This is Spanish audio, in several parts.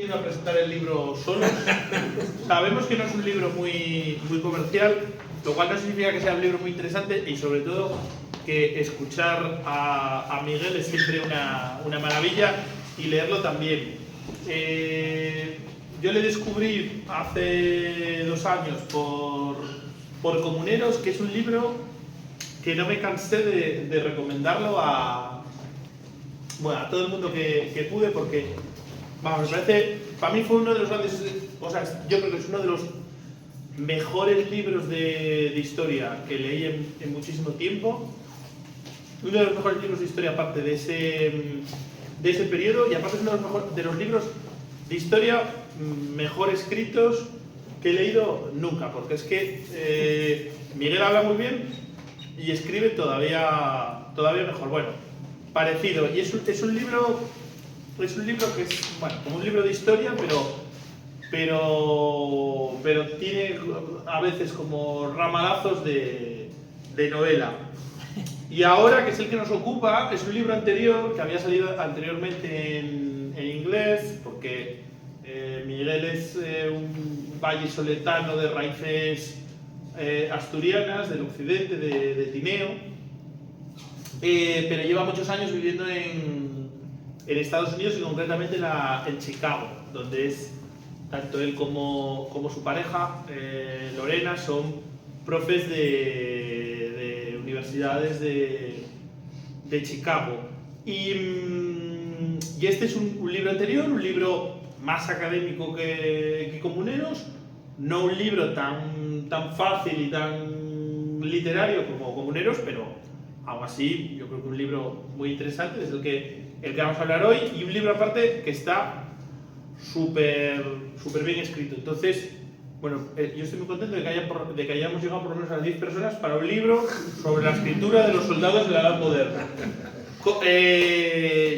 viniendo a presentar el libro solos. Sabemos que no es un libro muy comercial, lo cual no significa que sea un libro muy interesante y sobre todo que escuchar a Miguel es siempre una maravilla y leerlo también. Yo le descubrí hace 2 años por Comuneros, que es un libro que no me cansé de recomendarlo a todo el mundo que pude, porque vamos, me parece, para mí fue uno de los grandes, o sea, yo creo que es uno de los mejores libros de historia que leí en muchísimo tiempo, uno de los mejores libros de historia aparte de ese periodo, y aparte es uno de los libros de historia mejor escritos que he leído nunca, porque es que Miguel habla muy bien y escribe todavía mejor. Bueno, parecido. Y es un libro que es, bueno, como un libro de historia, pero tiene a veces como ramalazos de novela. Y ahora, que es el que nos ocupa, es un libro anterior, que había salido anteriormente en inglés, porque Miguel es un vallisoletano de raíces asturianas, del occidente, de Tineo, pero lleva muchos años viviendo en Estados Unidos y concretamente en Chicago, donde es tanto él como su pareja, Lorena, son profes de universidades de Chicago. Y este es un libro anterior, un libro más académico que Comuneros, no un libro tan fácil y tan literario como Comuneros, pero aún así yo creo que un libro muy interesante, es el que vamos a hablar hoy, y un libro aparte que está súper bien escrito. Entonces, bueno, yo estoy muy contento de que hayamos llegado por lo menos a 10 personas para un libro sobre la escritura de los soldados de la Edad Moderna.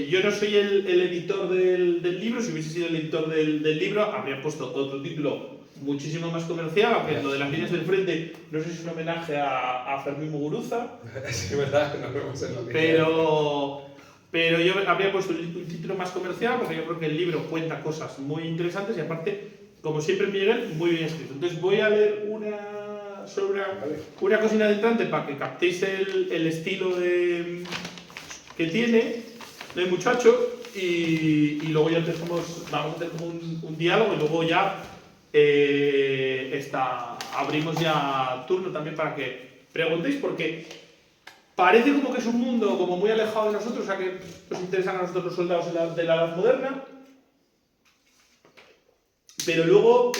Yo no soy el editor del libro. Si hubiese sido el editor del libro, habría puesto otro título muchísimo más comercial, aunque lo de las líneas del frente no sé si es un homenaje a Fermín Muguruza. Sí, verdad, nos vemos en la línea. Pero yo habría puesto un título más comercial, porque yo creo que el libro cuenta cosas muy interesantes y aparte, como siempre Miguel, muy bien escrito. Entonces voy a leer una cosita adentrante para que captéis el estilo que tiene el muchacho, y luego ya vamos a hacer como un diálogo, y luego ya abrimos ya turno también para que preguntéis, porque parece como que es un mundo como muy alejado de nosotros, o sea que nos interesan a nosotros los soldados de la Edad Moderna, pero luego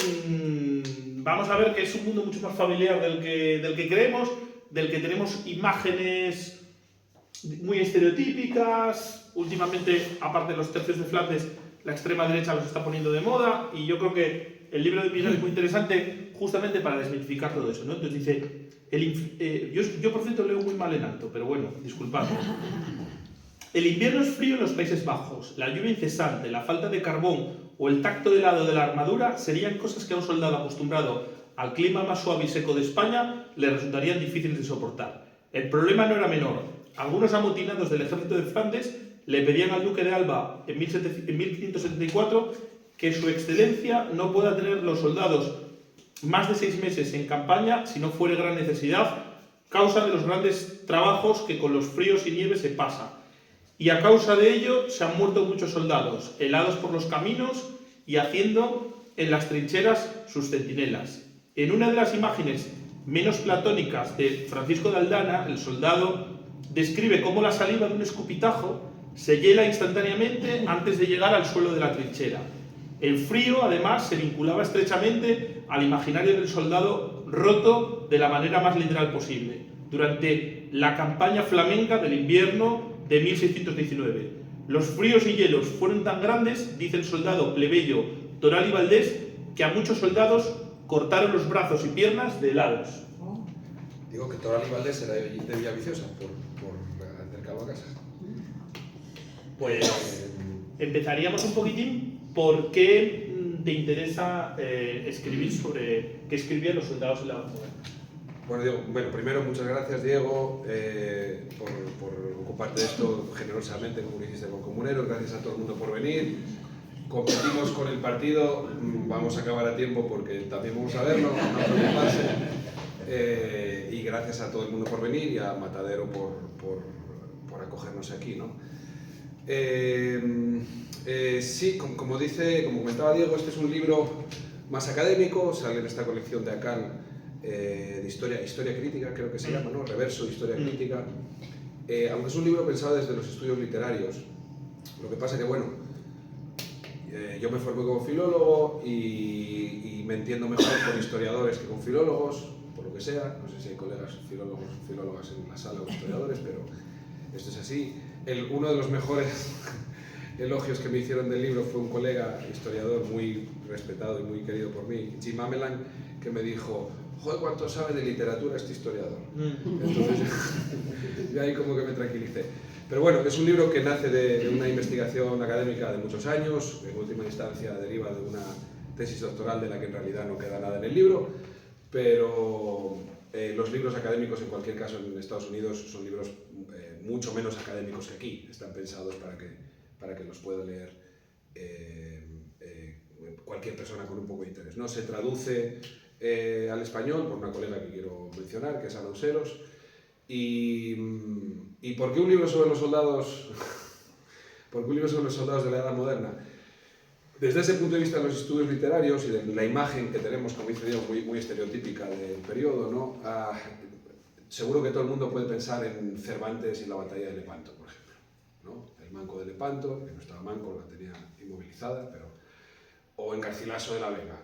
vamos a ver que es un mundo mucho más familiar del que creemos, del que tenemos imágenes muy estereotípicas. Últimamente, aparte de los tercios de Flandes, la extrema derecha los está poniendo de moda, y yo creo que el libro de Miguel es muy interesante justamente para desmitificar todo eso, ¿no? Entonces dice, yo por cierto leo muy mal en alto, pero bueno, disculpadme. El invierno es frío en los Países Bajos, la lluvia incesante, la falta de carbón o el tacto helado de la armadura serían cosas que a un soldado acostumbrado al clima más suave y seco de España le resultarían difíciles de soportar. El problema no era menor. Algunos amotinados del ejército de Flandes le pedían al duque de Alba en 1574 que su excelencia no pueda tener los soldados más de 6 meses en campaña si no fuere gran necesidad, causa de los grandes trabajos que con los fríos y nieves se pasa. Y a causa de ello se han muerto muchos soldados, helados por los caminos y haciendo en las trincheras sus centinelas. En una de las imágenes menos platónicas de Francisco de Aldana, el soldado describe cómo la saliva de un escupitajo se hiela instantáneamente antes de llegar al suelo de la trinchera. El frío, además, se vinculaba estrechamente al imaginario del soldado roto de la manera más literal posible, durante la campaña flamenca del invierno de 1619. Los fríos y hielos fueron tan grandes, dice el soldado plebeyo Toral y Valdés, que a muchos soldados cortaron los brazos y piernas de helados. Digo que Toral y Valdés era de Villaviciosa, por acercado a casa. Pues empezaríamos un poquitín. ¿Por qué te interesa escribir sobre qué escribían los soldados en la Edad Moderna? Bueno, Diego, primero muchas gracias, Diego, por ocuparte de esto generosamente, como lo hiciste con Comuneros. Gracias a todo el mundo por venir. competimos con el partido, vamos a acabar a tiempo porque también vamos a verlo, no preocuparse. Y gracias a todo el mundo por venir y a Matadero por acogernos aquí, ¿no? Sí, como comentaba Diego, este es un libro más académico, sale en esta colección de Akan de historia crítica, creo que se llama, ¿no? Reverso, historia crítica. Aunque es un libro pensado desde los estudios literarios, lo que pasa que, bueno, yo me formé como filólogo y me entiendo mejor con historiadores que con filólogos, por lo que sea. No sé si hay colegas filólogos o filólogas en la sala o historiadores, pero esto es así. Uno de los mejores elogios que me hicieron del libro fue un colega historiador muy respetado y muy querido por mí, Jim Amelang, que me dijo: joder, ¿cuánto sabe de literatura este historiador? Entonces, yo ahí como que me tranquilicé. Pero bueno, es un libro que nace de una investigación académica de muchos años, en última instancia deriva de una tesis doctoral de la que en realidad no queda nada en el libro, pero los libros académicos en cualquier caso en Estados Unidos son libros mucho menos académicos que aquí, están pensados para que los pueda leer cualquier persona con un poco de interés, ¿no? Se traduce al español por una colega que quiero mencionar, que es Ana Useros. ¿Y por qué un libro sobre los soldados? ¿Por qué un libro sobre los soldados de la Edad Moderna? Desde ese punto de vista de los estudios literarios y de la imagen que tenemos, como dice Diego, muy estereotípica del periodo, ¿no? Seguro que todo el mundo puede pensar en Cervantes y la batalla de Lepanto, por ejemplo, ¿no? El manco de Lepanto, que no estaba manco, la tenía inmovilizada, o en Garcilaso de la Vega.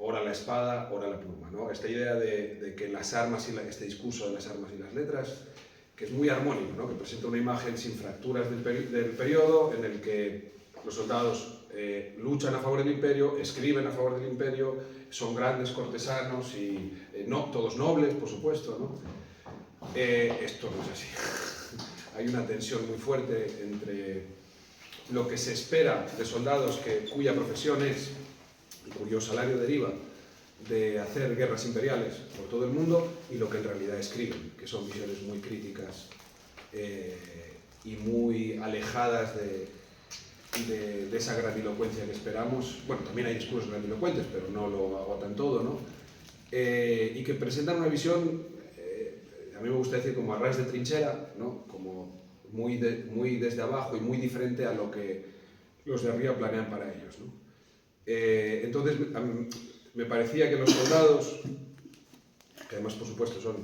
Ora la espada, ora la pluma, ¿no? Esta idea de que las armas y este discurso de las armas y las letras, que es muy armónico, ¿no? Que presenta una imagen sin fracturas del periodo, en el que los soldados luchan a favor del imperio, escriben a favor del imperio, son grandes cortesanos y no todos nobles, por supuesto, ¿no? Esto no es así. Hay una tensión muy fuerte entre lo que se espera de soldados cuya profesión es y cuyo salario deriva de hacer guerras imperiales por todo el mundo y lo que en realidad escriben, que son visiones muy críticas y muy alejadas de esa grandilocuencia que esperamos. Bueno, también hay discursos grandilocuentes, pero no lo agotan todo, ¿no? Y que presentan una visión, a mí me gusta decir como a ras de trinchera, ¿no? Como muy desde abajo y muy diferente a lo que los de arriba planean para ellos, ¿no? Entonces, me parecía que los soldados, que además por supuesto son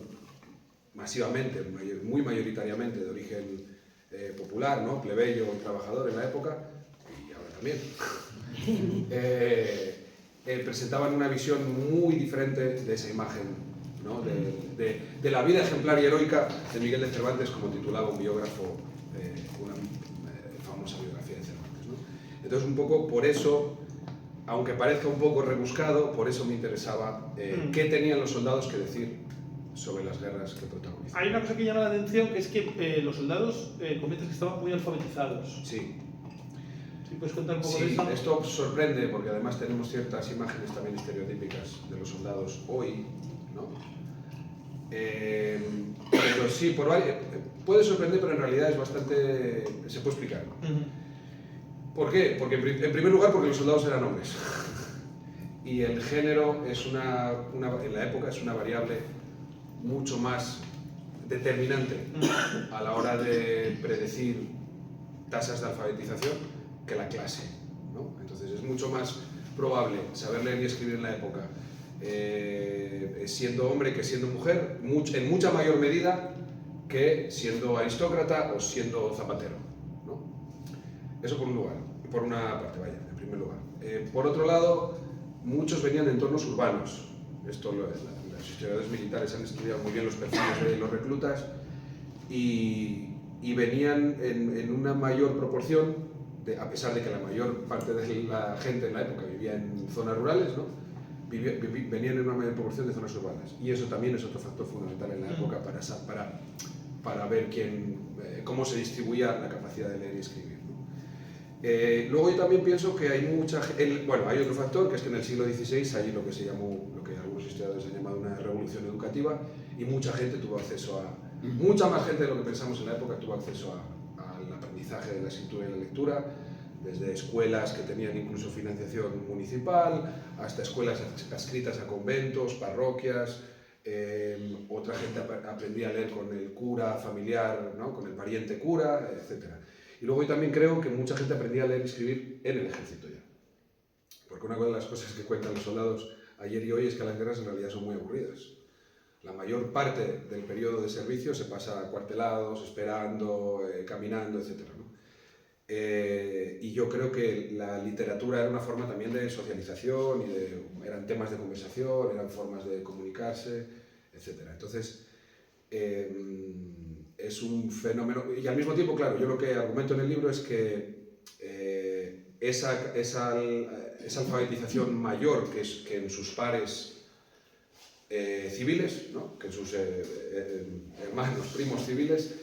masivamente, muy mayoritariamente de origen popular, ¿no? Plebeyo y trabajador en la época, y ahora también, presentaban una visión muy diferente de esa imagen, ¿no? de la vida ejemplar y heroica de Miguel de Cervantes, como titulaba un biógrafo, una famosa biografía de Cervantes, ¿no? Entonces, un poco por eso, aunque parezca un poco rebuscado, por eso me interesaba qué tenían los soldados que decir sobre las guerras que protagonizaban. Hay una cosa que llama la atención, que es que los soldados comentas que estaban muy alfabetizados. Sí. ¿Sí puedes contar un poco Sí, de eso? esto sorprende porque además tenemos ciertas imágenes también estereotípicas de los soldados hoy, ¿no? Pero sí, puede sorprender, pero en realidad es bastante... se puede explicar. ¿Por qué? Porque en primer lugar porque los soldados eran hombres y el género es en la época es una variable mucho más determinante a la hora de predecir tasas de alfabetización que la clase, ¿no? Entonces es mucho más probable saber leer y escribir en la época siendo hombre que siendo mujer, en mucha mayor medida que siendo aristócrata o siendo zapatero, ¿no? Eso por una parte, vaya, en primer lugar. Por otro lado, muchos venían de entornos urbanos. Esto los historiadores militares han estudiado muy bien los perfiles de los reclutas y venían en una mayor proporción, a pesar de que la mayor parte de la gente en la época vivía en zonas rurales, ¿no? Venían en una mayor proporción de zonas urbanas. Y eso también es otro factor fundamental en la época para ver cómo se distribuía la capacidad de leer y escribir, ¿no? Luego yo también pienso que hay hay otro factor, que es que en el siglo XVI hay lo que algunos historiadores han llamado una revolución educativa, y mucha gente tuvo acceso mucha más gente de lo que pensamos en la época tuvo acceso al aprendizaje de la escritura y la lectura, desde escuelas que tenían incluso financiación municipal, hasta escuelas adscritas a conventos, parroquias. Otra gente aprendía a leer con el cura familiar, ¿no? Con el pariente cura, etc. Y luego yo también creo que mucha gente aprendía a leer y escribir en el ejército ya. Porque una de las cosas que cuentan los soldados ayer y hoy es que las guerras en realidad son muy aburridas. La mayor parte del periodo de servicio se pasa acuartelados, esperando, caminando, etc., ¿no? Y yo creo que la literatura era una forma también de socialización, eran temas de conversación, eran formas de comunicarse, etc. Entonces, es un fenómeno, y al mismo tiempo, claro, yo lo que argumento en el libro es que esa alfabetización mayor que en sus pares civiles, ¿no? Que en sus hermanos, primos civiles,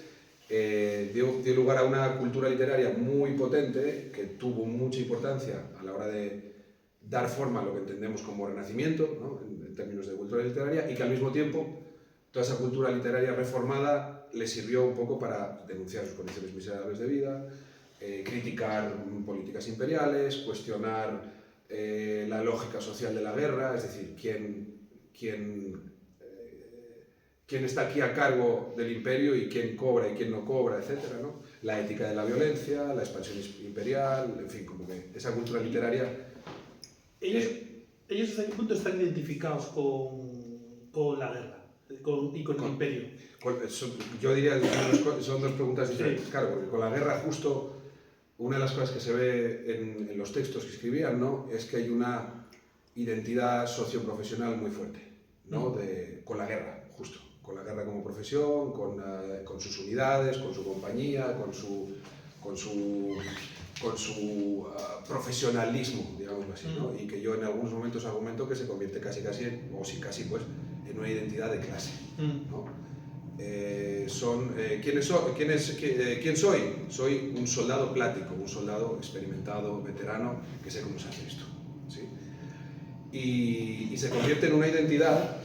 dio lugar a una cultura literaria muy potente que tuvo mucha importancia a la hora de dar forma a lo que entendemos como Renacimiento, ¿no? en términos de cultura literaria, y que al mismo tiempo toda esa cultura literaria reformada le sirvió un poco para denunciar sus condiciones miserables de vida, criticar políticas imperiales, cuestionar la lógica social de la guerra, es decir, quién está aquí a cargo del imperio y quién cobra y quién no cobra, etc., ¿no? La ética de la violencia, la expansión imperial, en fin, como que esa cultura literaria... Ellos hasta qué punto están identificados con la guerra y con el imperio. Yo diría que son dos preguntas diferentes. Sí. Claro, porque con la guerra justo una de las cosas que se ve en los textos que escribían, ¿no? Es que hay una identidad socioprofesional muy fuerte, ¿no? Con la guerra, justo. Con la guerra como profesión, con sus unidades, con su compañía, con su profesionalismo, digamos así, ¿no? Y que yo en algunos momentos argumento que se convierte casi pues, en una identidad de clase, ¿no? ¿Quién soy? Soy un soldado plático, un soldado experimentado, veterano, que sé cómo se hace esto, ¿sí? Y se convierte en una identidad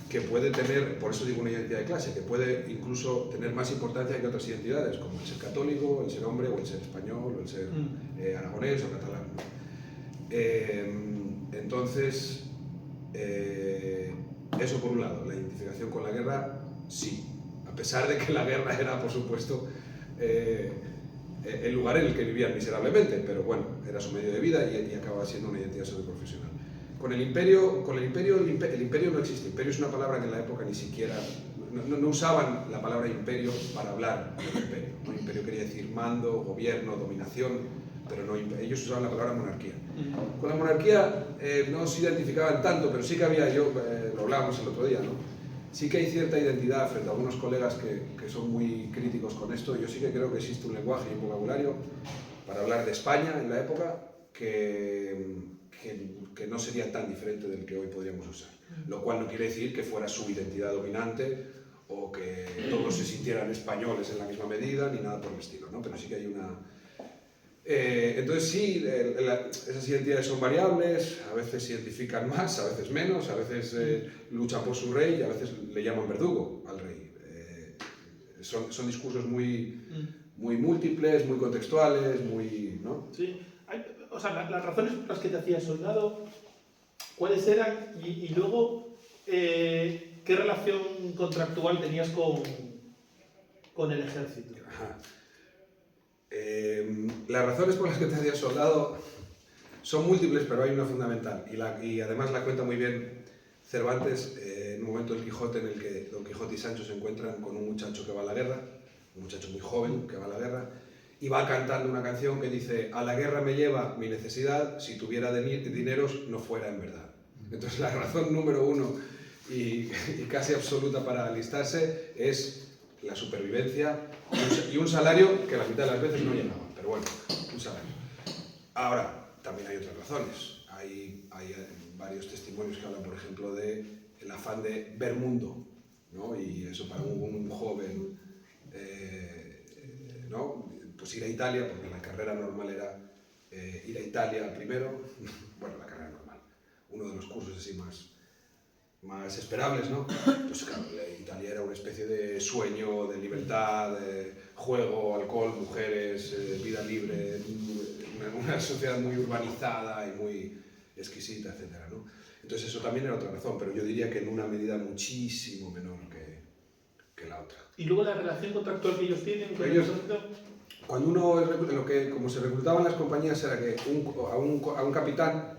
que puede tener, por eso digo una identidad de clase, que puede incluso tener más importancia que otras identidades, como el ser católico, el ser hombre, o el ser español, o el ser aragonés o catalán. Entonces, eso por un lado, la identificación con la guerra, sí, a pesar de que la guerra era, por supuesto, el lugar en el que vivían miserablemente, pero bueno, era su medio de vida y acaba siendo una identidad socioprofesional. Con el imperio no existe. Imperio es una palabra que en la época ni siquiera... No usaban la palabra imperio para hablar del imperio, ¿no? Imperio quería decir mando, gobierno, dominación, pero no, ellos usaban la palabra monarquía. Con la monarquía no se identificaban tanto, pero sí que había, lo hablábamos el otro día, ¿no? Sí que hay cierta identidad frente a algunos colegas que son muy críticos con esto. Yo sí que creo que existe un lenguaje y un vocabulario para hablar de España en la época que no sería tan diferente del que hoy podríamos usar. Lo cual no quiere decir que fuera su identidad dominante o que todos se sintieran españoles en la misma medida, ni nada por el estilo, ¿no? Pero sí que hay una... entonces sí, esas identidades son variables, a veces se identifican más, a veces menos, a veces luchan por su rey y a veces le llaman verdugo al rey. Son discursos muy múltiples, muy contextuales, muy... ¿no? Sí. O sea, las razones por las que te hacías soldado, ¿cuáles eran? Y luego, ¿qué relación contractual tenías con el ejército? Las razones por las que te hacías soldado son múltiples, pero hay una fundamental. Y además la cuenta muy bien Cervantes en un momento del Quijote en el que Don Quijote y Sancho se encuentran con un muchacho que va a la guerra, un muchacho muy joven que va a la guerra, y va cantando una canción que dice: a la guerra me lleva mi necesidad, si tuviera dineros no fuera en verdad. Entonces la razón número uno y casi absoluta para alistarse es la supervivencia y un salario que la mitad de las veces no llegaba, pero bueno, un salario. Ahora, también hay otras razones. Hay varios testimonios que hablan, por ejemplo, del afán de ver mundo, ¿no? Y eso para un joven, ¿no? Pues ir a Italia, porque la carrera normal era ir a Italia primero, bueno, la carrera normal, uno de los cursos así más más esperables, ¿no? Pues claro, Italia era una especie de sueño, de libertad, de juego, alcohol, mujeres, vida libre, una sociedad muy urbanizada y muy exquisita, etcétera, ¿no? Entonces eso también era otra razón, pero yo diría que en una medida muchísimo menor que la otra. Y luego la relación contractual que ellos tienen con Ellos- el ejército. Cuando como se reclutaban las compañías era que a un capitán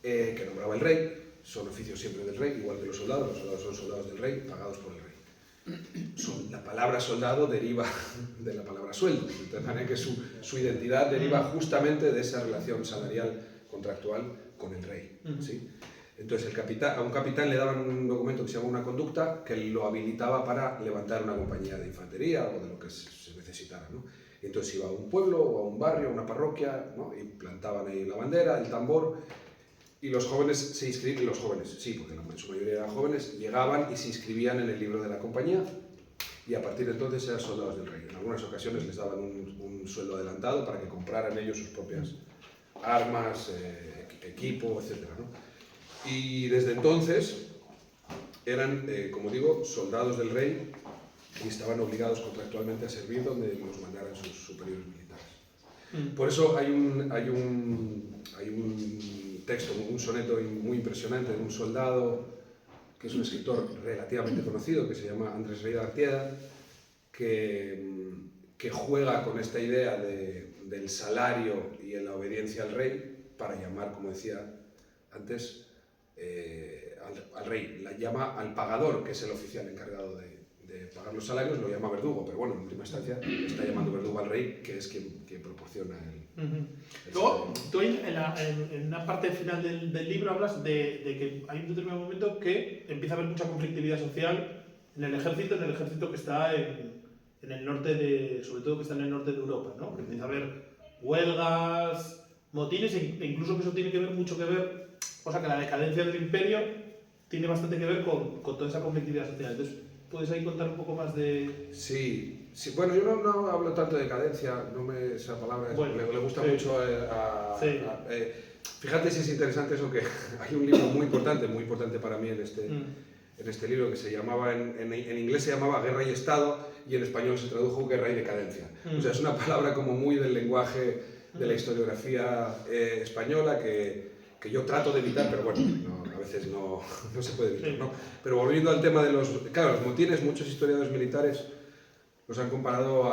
que nombraba el rey, son oficios siempre del rey, igual que los soldados son soldados del rey, pagados por el rey. La palabra soldado deriva de la palabra sueldo, de manera que su identidad deriva justamente de esa relación salarial contractual con el rey. ¿Sí? Entonces a un capitán le daban un documento que se llama una conducta que lo habilitaba para levantar una compañía de infantería o de lo que se necesitara, ¿no? Y entonces iba a un pueblo o a un barrio, a una parroquia, ¿no? Y plantaban ahí la bandera, el tambor, y los jóvenes se inscribían, sí, porque en su mayoría eran jóvenes, llegaban y se inscribían en el libro de la compañía y a partir de entonces eran soldados del rey. En algunas ocasiones les daban un sueldo adelantado para que compraran ellos sus propias armas, equipo, etc., ¿no? Y desde entonces eran, como digo, soldados del rey y estaban obligados contractualmente a servir donde los mandaran sus superiores militares. Por eso hay un texto, un soneto muy impresionante de un soldado que es un escritor relativamente conocido, que se llama Andrés Rey de Artieda, que juega con esta idea del salario y en la obediencia al rey para llamar, como decía antes, al rey. La llama al pagador, que es el oficial encargado de pagar los salarios, lo llama verdugo, pero bueno, en última instancia está llamando verdugo al rey, que es quien proporciona el Luego, tú en una parte final del libro hablas de que hay un determinado momento que empieza a haber mucha conflictividad social en el ejército que está en el norte sobre todo que está en el norte de Europa, ¿no? Que empieza a haber huelgas, motines, e incluso que eso tiene mucho que ver, o sea que la decadencia del imperio tiene bastante que ver con toda esa conflictividad social. Entonces, ¿puedes ahí contar un poco más de...? Sí, bueno, yo no hablo tanto de decadencia, esa palabra bueno, le gusta sí. mucho fíjate si es interesante eso, que hay un libro muy importante para mí en este libro, que se llamaba, en inglés se llamaba Guerra y Estado, y en español se tradujo Guerra y Decadencia. O sea, es una palabra como muy del lenguaje de la historiografía española que yo trato de evitar, pero bueno, a veces no se puede evitar, ¿no? Pero volviendo al tema de los motines, muchos historiadores militares los han comparado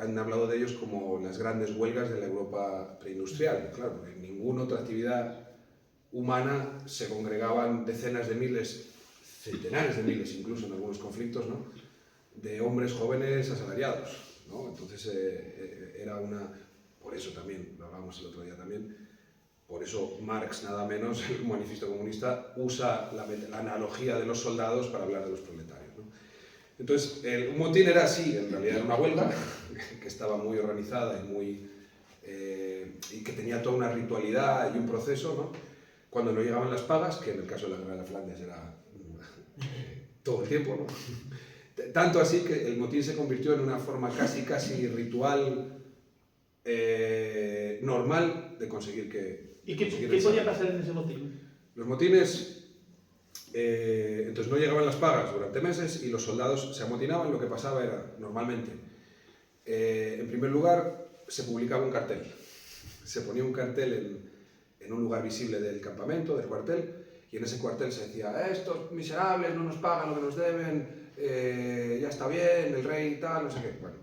han hablado de ellos como las grandes huelgas de la Europa preindustrial. Claro, porque en ninguna otra actividad humana se congregaban decenas de miles, centenares de miles, incluso en algunos conflictos, ¿no?, de hombres jóvenes asalariados, ¿no? Entonces por eso también, lo hablábamos el otro día también, por eso Marx, nada menos, el manifiesto comunista, usa la analogía de los soldados para hablar de los proletarios, ¿no? Entonces, un motín era así, en realidad era una huelga que estaba muy organizada y que tenía toda una ritualidad y un proceso, ¿no? Cuando no llegaban las pagas, que en el caso de la guerra de Flandes era todo el tiempo, ¿no? Tanto así que el motín se convirtió en una forma casi ritual normal de conseguir que... ¿Y qué podía pasar en ese motín? Los motines, entonces no llegaban las pagas durante meses y los soldados se amotinaban. Lo que pasaba era, normalmente, en primer lugar, se publicaba un cartel. Se ponía un cartel en un lugar visible del campamento, del cuartel, y en ese cuartel se decía: estos miserables no nos pagan lo que nos deben, ya está bien, el rey y tal, no sé qué. Bueno,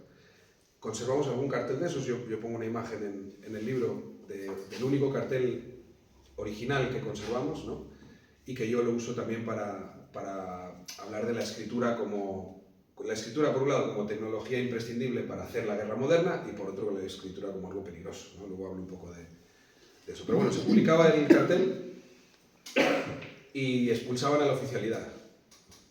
conservamos algún cartel de esos. Yo pongo una imagen en el libro del único cartel original que conservamos, ¿no? Y que yo lo uso también para hablar de la escritura la escritura, por un lado, como tecnología imprescindible para hacer la guerra moderna, y por otro, la escritura como algo peligroso, ¿no? Luego hablo un poco de eso. Pero bueno, se publicaba el cartel y expulsaban a la oficialidad.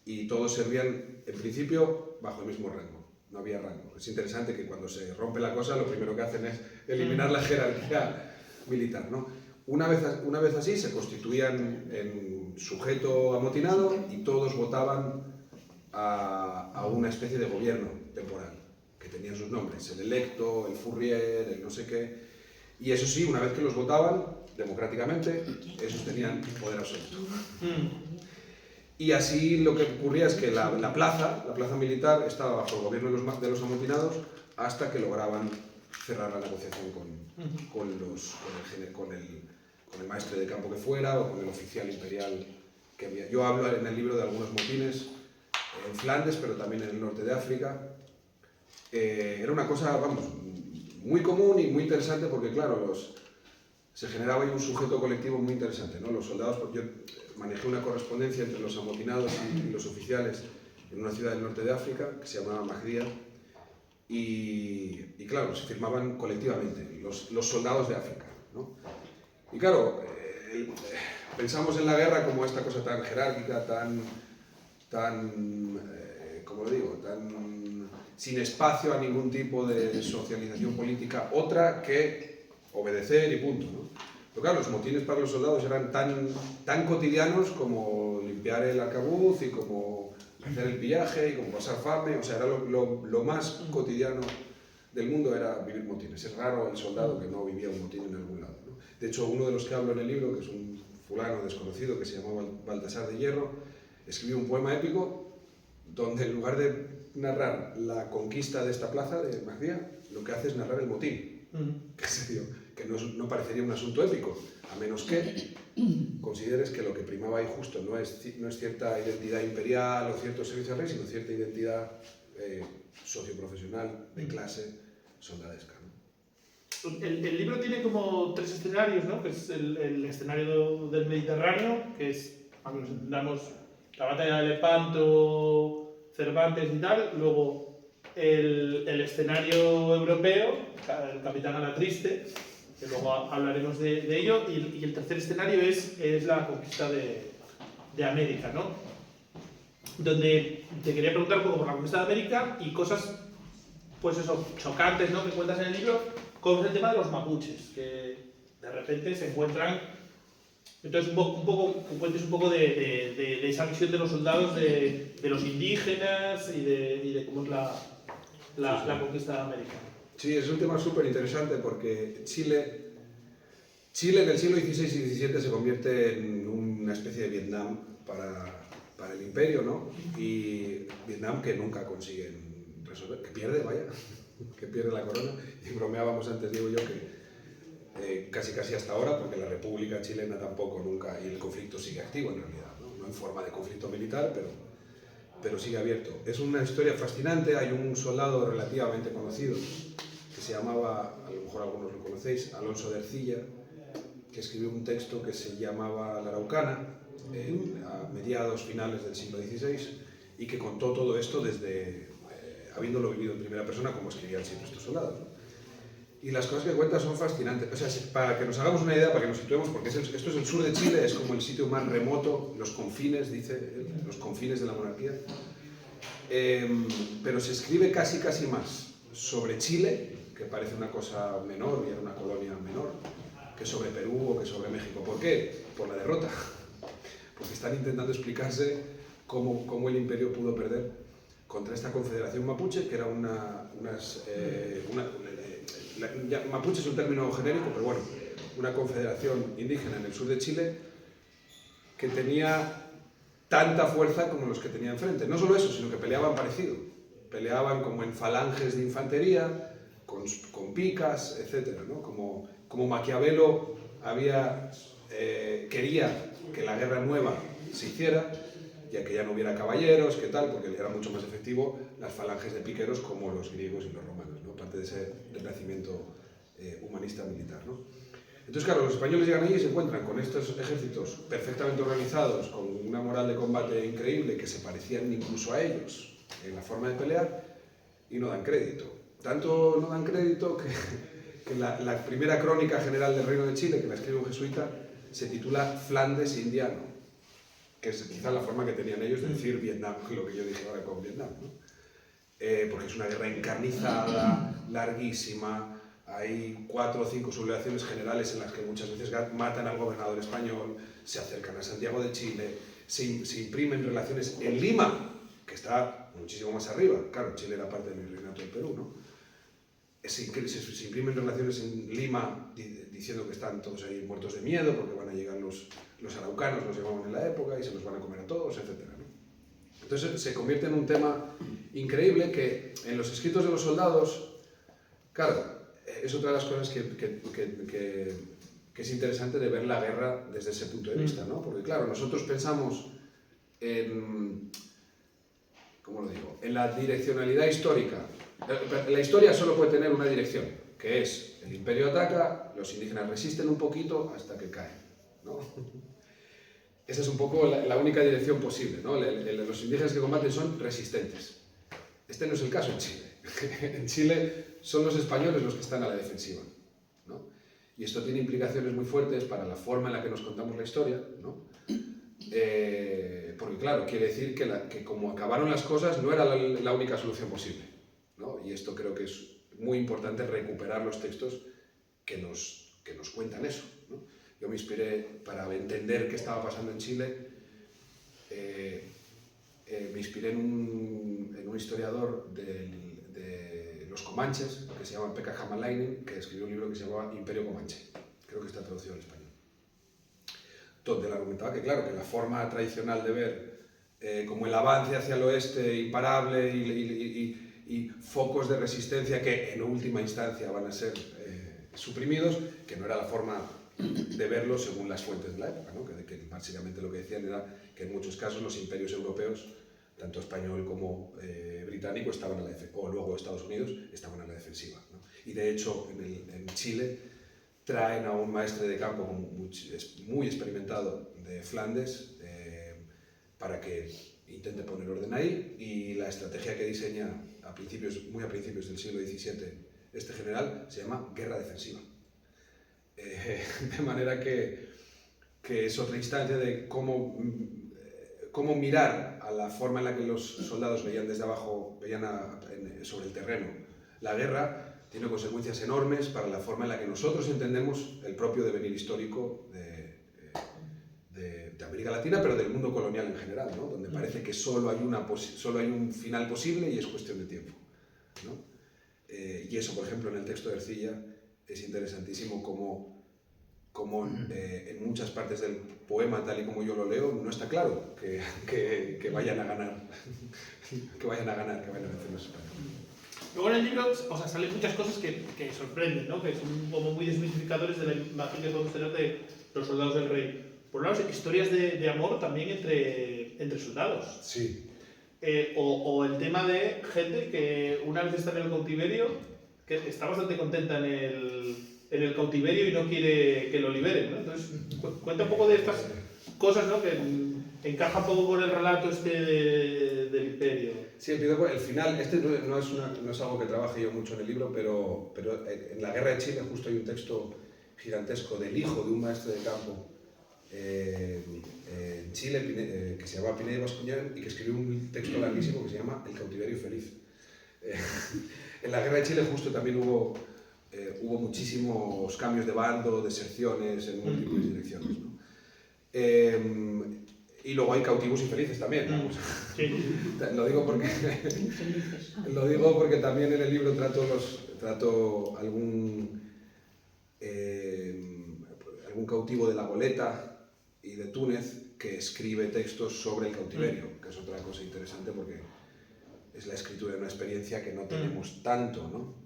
Y todos servían, en principio, bajo el mismo rango. No había rango. Es interesante que cuando se rompe la cosa, lo primero que hacen es eliminar la jerarquía militar, ¿no? Una vez así, se constituían en sujeto amotinado y todos votaban a una especie de gobierno temporal, que tenía sus nombres: el electo, el Fourier, el no sé qué. Y eso sí, una vez que los votaban, democráticamente, esos tenían poder absoluto. Y así lo que ocurría es que la plaza militar estaba bajo el gobierno de los amotinados hasta que lograban cerrar la negociación con el maestre de campo que fuera o con el oficial imperial que había. Yo hablo en el libro de algunos motines en Flandes, pero también en el norte de África. Era una cosa, vamos, muy común y muy interesante porque, claro, se generaba ahí un sujeto colectivo muy interesante, ¿no? Los soldados, yo manejé una correspondencia entre los amotinados y los oficiales en una ciudad del norte de África que se llamaba Magdía y claro, se firmaban colectivamente, los soldados de África, ¿no? Y claro, pensamos en la guerra como esta cosa tan jerárquica, ¿cómo lo digo?, tan sin espacio a ningún tipo de socialización política, otra que obedecer y punto, ¿no? Pero claro, los motines para los soldados eran tan cotidianos como limpiar el arcabuz y como hacer el pillaje y como pasar fame, o sea, era lo más cotidiano del mundo era vivir motines. Es raro el soldado que no vivía un motín en algún lado, ¿no? De hecho, uno de los que hablo en el libro, que es un fulano desconocido que se llamaba Baltasar de Hierro, escribió un poema épico donde en lugar de narrar la conquista de esta plaza de Magdía, lo que hace es narrar el motín. Que no parecería un asunto épico, a menos que consideres que lo que primaba ahí justo no es cierta identidad imperial o cierto servicio al rey, sino cierta identidad socioprofesional, de clase, soldadesca, ¿no? El libro tiene como 3 escenarios, ¿no? Que es el escenario del Mediterráneo, que es, cuando nos entendamos, la batalla de Lepanto, Cervantes y tal, luego el escenario europeo, el Capitán Alatriste, que luego hablaremos de ello, y el tercer escenario es la conquista de América, ¿no? Donde te quería preguntar un poco por la conquista de América y cosas, pues eso, chocantes, ¿no?, que cuentas en el libro, como es el tema de los mapuches, que de repente se encuentran. Entonces, un poco, que cuentes un poco de esa visión de los soldados, de los indígenas y de cómo es la conquista de América. Sí, es un tema súper interesante porque Chile en el siglo XVI y XVII se convierte en una especie de Vietnam para el imperio, ¿no? Y Vietnam que nunca consiguen resolver, que pierde, vaya, que pierde la corona. Y bromeábamos antes, digo yo, que casi hasta ahora, porque la República Chilena tampoco nunca, y el conflicto sigue activo en realidad, no en forma de conflicto militar, pero sigue abierto. Es una historia fascinante. Hay un soldado relativamente conocido que se llamaba, a lo mejor algunos lo conocéis, Alonso de Ercilla, que escribió un texto que se llamaba La Araucana a mediados finales del siglo XVI y que contó todo esto desde habiéndolo vivido en primera persona, como escribían siempre estos soldados, ¿no? Y las cosas que cuenta son fascinantes. O sea, para que nos hagamos una idea, para que nos situemos, porque esto es el sur de Chile, es como el sitio más remoto, los confines, dice él, los confines de la monarquía. Pero se escribe casi más sobre Chile, que parece una cosa menor y era una colonia menor, que sobre Perú o que sobre México. ¿Por qué? Por la derrota. Porque están intentando explicarse cómo el imperio pudo perder contra esta confederación mapuche, que era mapuche es un término genérico, pero bueno, una confederación indígena en el sur de Chile que tenía tanta fuerza como los que tenía enfrente. No solo eso, sino que peleaban parecido. Peleaban como en falanges de infantería, con picas, etc., ¿no? Como Maquiavelo quería que la guerra nueva se hiciera, ya que ya no hubiera caballeros, que tal, porque era mucho más efectivo las falanges de piqueros como los griegos y los romanos, ¿no? Parte de ese renacimiento humanista militar, ¿no? Entonces, claro, los españoles llegan allí y se encuentran con estos ejércitos perfectamente organizados, con una moral de combate increíble, que se parecían incluso a ellos en la forma de pelear, y no dan crédito. Tanto no dan crédito que la primera crónica general del Reino de Chile, que la escribe un jesuita, se titula Flandes indiano, que es quizá la forma que tenían ellos de decir Vietnam, lo que yo dije ahora con Vietnam, ¿no? Porque es una guerra encarnizada, larguísima, hay 4 o 5 sublevaciones generales en las que muchas veces matan al gobernador español, se acercan a Santiago de Chile, se imprimen relaciones en Lima, que está muchísimo más arriba. Claro, Chile era parte del virreinato del Perú, ¿no? se imprimen relaciones en Lima diciendo que están todos ahí muertos de miedo porque van a llegar los araucanos, los llamaban en la época, y se los van a comer a todos, etc., ¿no? Entonces se convierte en un tema increíble que en los escritos de los soldados, claro, es otra de las cosas que es interesante de ver la guerra desde ese punto de vista, ¿no? Porque claro, nosotros pensamos en, ¿cómo lo digo?, en la direccionalidad histórica. La historia solo puede tener una dirección, que es el imperio ataca, los indígenas resisten un poquito hasta que caen, ¿no? Esa es un poco la única dirección posible, ¿no? Los indígenas que combaten son resistentes. Este no es el caso en Chile. En Chile son los españoles los que están a la defensiva, ¿no? Y esto tiene implicaciones muy fuertes para la forma en la que nos contamos la historia, ¿no? Porque claro, quiere decir que como acabaron las cosas no era la única solución posible, ¿no? Y esto creo que es muy importante, recuperar los textos que nos cuentan eso, ¿no? Yo me inspiré, para entender qué estaba pasando en Chile, me inspiré en un historiador de los comanches, que se llama Pekka Hamalainen, que escribió un libro que se llamaba Imperio Comanche. Creo que está traducido al español. Donde él argumentaba que, claro, que la forma tradicional de ver como el avance hacia el oeste imparable y focos de resistencia que en última instancia van a ser suprimidos, que no era la forma de verlo según las fuentes de la época, ¿no? Que básicamente lo que decían era que en muchos casos los imperios europeos, tanto español como británico, estaban a la defensiva, o luego Estados Unidos, estaban a la defensiva, ¿no? Y de hecho en Chile traen a un maestre de campo muy experimentado de Flandes para que intente poner orden ahí, y la estrategia que diseña muy a principios del siglo XVII este general se llama guerra defensiva. De manera que es otra instancia de cómo mirar a la forma en la que los soldados veían desde abajo, sobre el terreno la guerra. Tiene consecuencias enormes para la forma en la que nosotros entendemos el propio devenir histórico de América Latina, pero del mundo colonial en general, ¿no? Donde parece que solo hay un final posible y es cuestión de tiempo, ¿no? Y eso, por ejemplo, en el texto de Ercilla es interesantísimo como en muchas partes del poema, tal y como yo lo leo, no está claro que vayan a ganar, que vayan a vencer los españoles. Luego en el libro, o sea, salen muchas cosas que sorprenden, ¿no? Que son como muy desmitificadores de la imagen que podemos tener de los soldados del rey. Por un lado, historias de amor también entre soldados. Sí. O el tema de gente que una vez está en el cautiverio, que está bastante contenta en el cautiverio y no quiere que lo liberen, ¿no? Entonces, cuenta un poco de estas cosas, ¿no? Que encaja un poco con el relato del imperio. Sí, empiezo por el final. Este no es algo que trabaje yo mucho en el libro, pero en la Guerra de Chile justo hay un texto gigantesco del hijo de un maestre de campo en Chile, que se llama Pineda Bascuñán, y que escribió un texto larguísimo que se llama El cautiverio feliz. En la Guerra de Chile justo también hubo muchísimos cambios de bando, deserciones en múltiples direcciones, ¿no? Y luego hay cautivos infelices también, ¿no? Sí. Lo digo porque también en el libro trato algún cautivo de La Goleta y de Túnez que escribe textos sobre el cautiverio, que es otra cosa interesante porque es la escritura de una experiencia que no tenemos tanto, ¿no?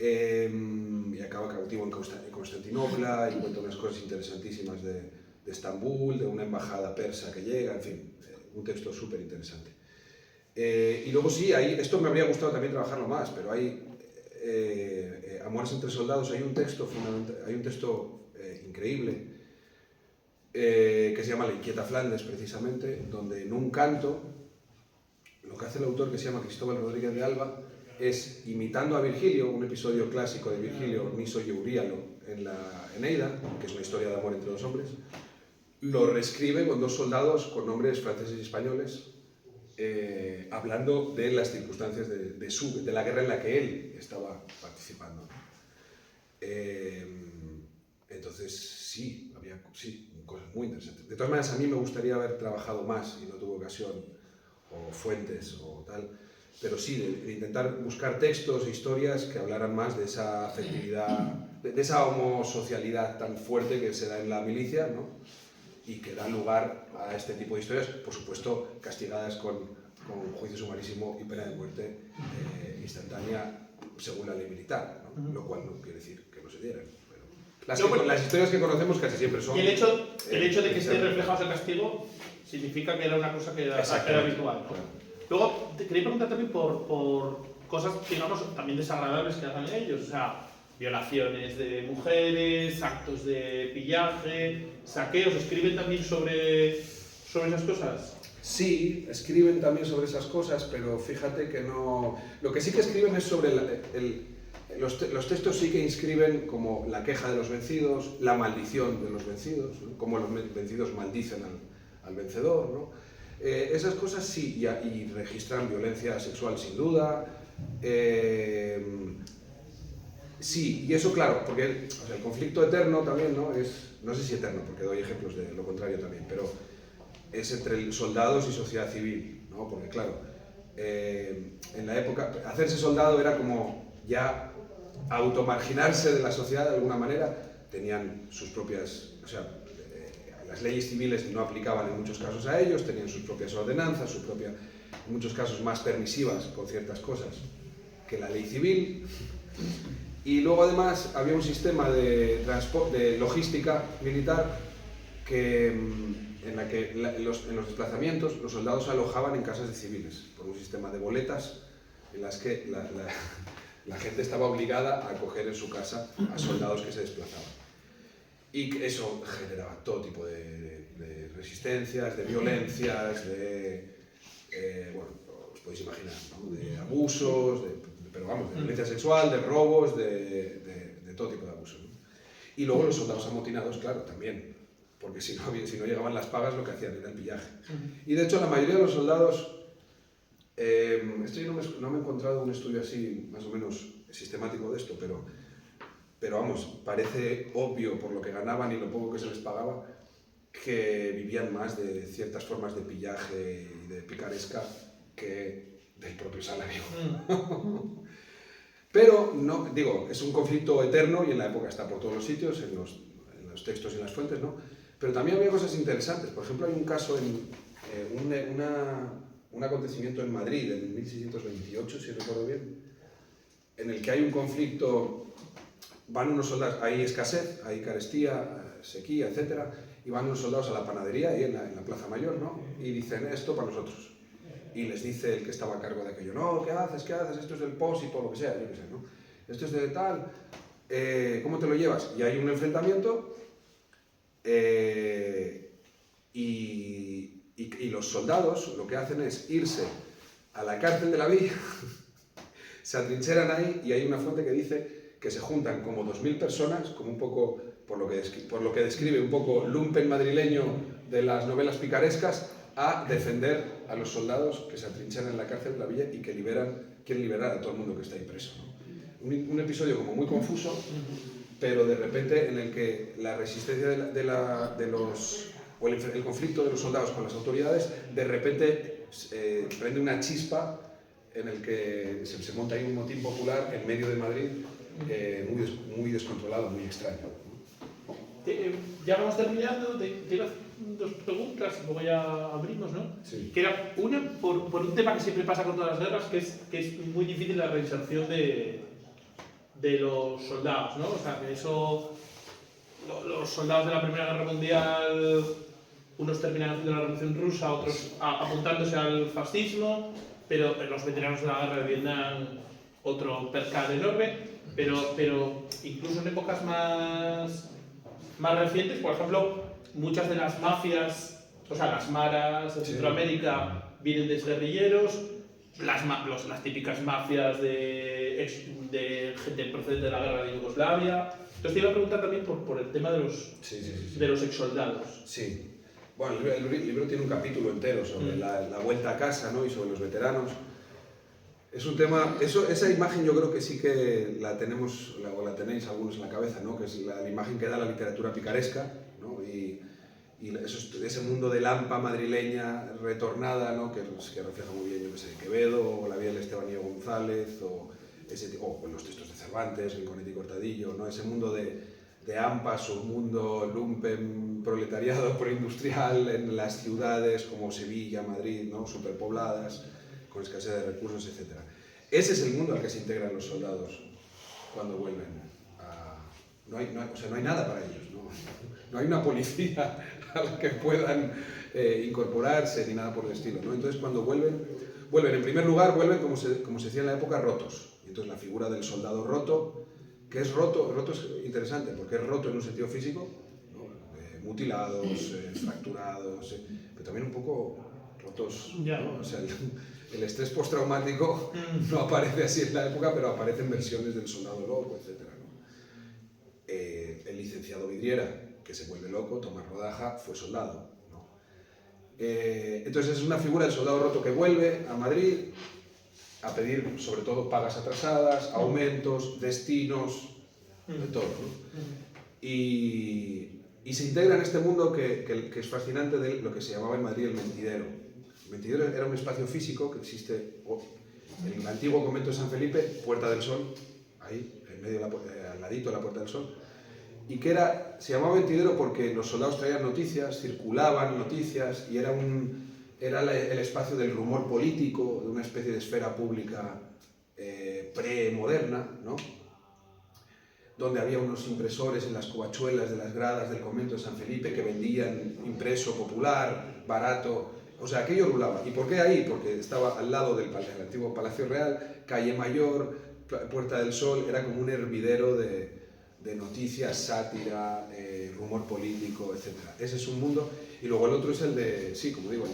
Y acaba cautivo en Constantinopla y cuenta unas cosas interesantísimas de Estambul, de una embajada persa que llega, en fin, un texto súper interesante. Y luego sí, esto me habría gustado también trabajarlo más, pero hay Amores entre soldados, hay un texto increíble que se llama La inquieta Flandes, precisamente, donde en un canto lo que hace el autor, que se llama Cristóbal Rodríguez de Alba, es, imitando a Virgilio, un episodio clásico de Virgilio, Niso y Euríalo, en la Eneida, que es una historia de amor entre dos hombres, lo reescribe con dos soldados con nombres franceses y españoles, hablando de las circunstancias de la guerra en la que él estaba participando. Entonces, sí, había cosas muy interesantes. De todas maneras, a mí me gustaría haber trabajado más, y no tuve ocasión, o fuentes, o tal, pero sí, de intentar buscar textos e historias que hablaran más de esa afectividad, de esa homosocialidad tan fuerte que se da en la milicia, ¿no? Y que da lugar a este tipo de historias, por supuesto, castigadas con juicio sumarísimo y pena de muerte instantánea según la ley militar, ¿no? Lo cual no quiere decir que no se dieran. Pero las historias que conocemos casi siempre son... Y el hecho de que esté reflejado ese castigo significa que era una cosa que era habitual, ¿no? Claro. Luego, te quería preguntar también por cosas, digamos, también desagradables que hagan ellos, o sea, violaciones de mujeres, actos de pillaje, saqueos. ¿Escriben también sobre esas cosas? Sí, escriben también sobre esas cosas, pero fíjate que no... Lo que sí que escriben es sobre los textos sí que inscriben como la queja de los vencidos, la maldición de los vencidos, ¿no? Cómo los vencidos maldicen al vencedor, ¿no? Esas cosas sí, y registran violencia sexual sin duda. Sí, y eso claro, porque o sea, el conflicto eterno también, ¿no? No sé si eterno, porque doy ejemplos de lo contrario también, pero es entre soldados y sociedad civil, ¿no? Porque claro, en la época, hacerse soldado era como ya automarginarse de la sociedad de alguna manera, tenían sus propias, o sea, las leyes civiles no aplicaban en muchos casos a ellos, tenían sus propias ordenanzas, en muchos casos más permisivas con ciertas cosas que la ley civil. Y luego además había un sistema de logística militar en los desplazamientos los soldados se alojaban en casas de civiles por un sistema de boletas en las que la gente estaba obligada a acoger en su casa a soldados que se desplazaban. Y eso generaba todo tipo de resistencias, de violencias, bueno, os podéis imaginar, ¿no? De abusos, pero vamos, de violencia sexual, de robos, de todo tipo de abusos, ¿no? Y luego los soldados amotinados, claro, también, porque si no llegaban las pagas lo que hacían era el pillaje. Y de hecho la mayoría de los soldados, no me he encontrado un estudio así más o menos sistemático de esto, pero vamos, parece obvio por lo que ganaban y lo poco que se les pagaba, que vivían más de ciertas formas de pillaje y de picaresca que del propio salario. Pero, no, digo, es un conflicto eterno y en la época está por todos los sitios, en los textos y en las fuentes, ¿no? Pero también había cosas interesantes. Por ejemplo, hay un caso, un acontecimiento en Madrid en 1628, si recuerdo bien, en el que hay un conflicto. Van unos soldados, hay escasez, hay carestía, sequía, etc. Y van unos soldados a la panadería, ahí en la Plaza Mayor, ¿no? Y dicen, esto para nosotros. Y les dice el que estaba a cargo de aquello, no, ¿qué haces? Esto es del Pósito, lo que sea, yo qué sé, ¿no? Esto es de tal, ¿cómo te lo llevas? Y hay un enfrentamiento, y los soldados lo que hacen es irse a la cárcel de la villa, se atrincheran ahí, y hay una fuente que dice que se juntan como 2000 personas, como un poco, por lo que describe un poco lumpen madrileño de las novelas picarescas, a defender a los soldados que se atrincheran en la cárcel de la villa y que quieren liberar a todo el mundo que está ahí preso, ¿no? Un episodio como muy confuso, pero de repente en el que la resistencia o el conflicto de los soldados con las autoridades, de repente prende una chispa en el que se monta ahí un motín popular en medio de Madrid, muy descontrolado, muy extraño. Ya vamos terminando, te iba a hacer dos preguntas y luego ya abrimos, ¿no? Sí. Que era una, por un tema que siempre pasa con todas las guerras, que es muy difícil la reinserción de los soldados, ¿no? O sea, que eso, los soldados de la Primera Guerra Mundial, unos terminan haciendo la Revolución Rusa, otros apuntándose al fascismo, pero los veteranos de la Guerra de Vietnam, otro percal enorme, pero incluso en épocas más recientes, por ejemplo, muchas de las mafias, o sea, las maras de Centroamérica vienen de guerrilleros, las típicas mafias de gente procedente de la guerra de Yugoslavia. Entonces te iba a preguntar también por el tema de los exsoldados. Sí. Bueno, el libro tiene un capítulo entero sobre la vuelta a casa, ¿no? Y sobre los veteranos. Es un tema, esa imagen yo creo que sí que la tenemos, o la tenéis algunos en la cabeza, ¿no? Que es la imagen que da la literatura picaresca, ¿no? Y y ese mundo de Lampa madrileña retornada, ¿no? que refleja muy bien, yo que sé, Quevedo, o la vida del Estebanillo González, o los textos de Cervantes, Rinconete y Cortadillo, ¿no? Ese mundo de AMPAs, un mundo lumpen proletariado preindustrial en las ciudades como Sevilla, Madrid, ¿no? Superpobladas, con escasez de recursos, etc. Ese es el mundo al que se integran los soldados cuando vuelven. No hay nada para ellos, no hay una policía a la que puedan incorporarse ni nada por el estilo, ¿no? Entonces cuando vuelven en primer lugar, como se decía en la época, rotos. Y entonces la figura del soldado roto, que es roto es interesante, porque es roto en un sentido físico, ¿no? Mutilados, fracturados, pero también un poco rotos, ¿no? O sea, el estrés postraumático no aparece así en la época, pero aparecen versiones del soldado loco, etc., ¿no? El licenciado Vidriera, que se vuelve loco, toma rodaja, fue soldado, ¿no? Entonces es una figura del soldado roto que vuelve a Madrid a pedir sobre todo pagas atrasadas, aumentos, destinos, de todo, ¿no? Y se integra en este mundo que es fascinante, de lo que se llamaba en Madrid el mentidero. El mentidero era un espacio físico que existe en el antiguo convento de San Felipe, Puerta del Sol, ahí, en medio al ladito de la Puerta del Sol, y que se llamaba mentidero porque los soldados traían noticias, circulaban noticias, y era el espacio del rumor político, de una especie de esfera pública premoderna, ¿no? Donde había unos impresores en las covachuelas de las gradas del convento de San Felipe que vendían impreso popular, barato. O sea, aquello rulaba. ¿Y por qué ahí? Porque estaba al lado del antiguo Palacio Real, Calle Mayor, Puerta del Sol, era como un hervidero de noticias, sátira, rumor político, etc. Ese es un mundo. Y luego el otro es el de, sí, como digo,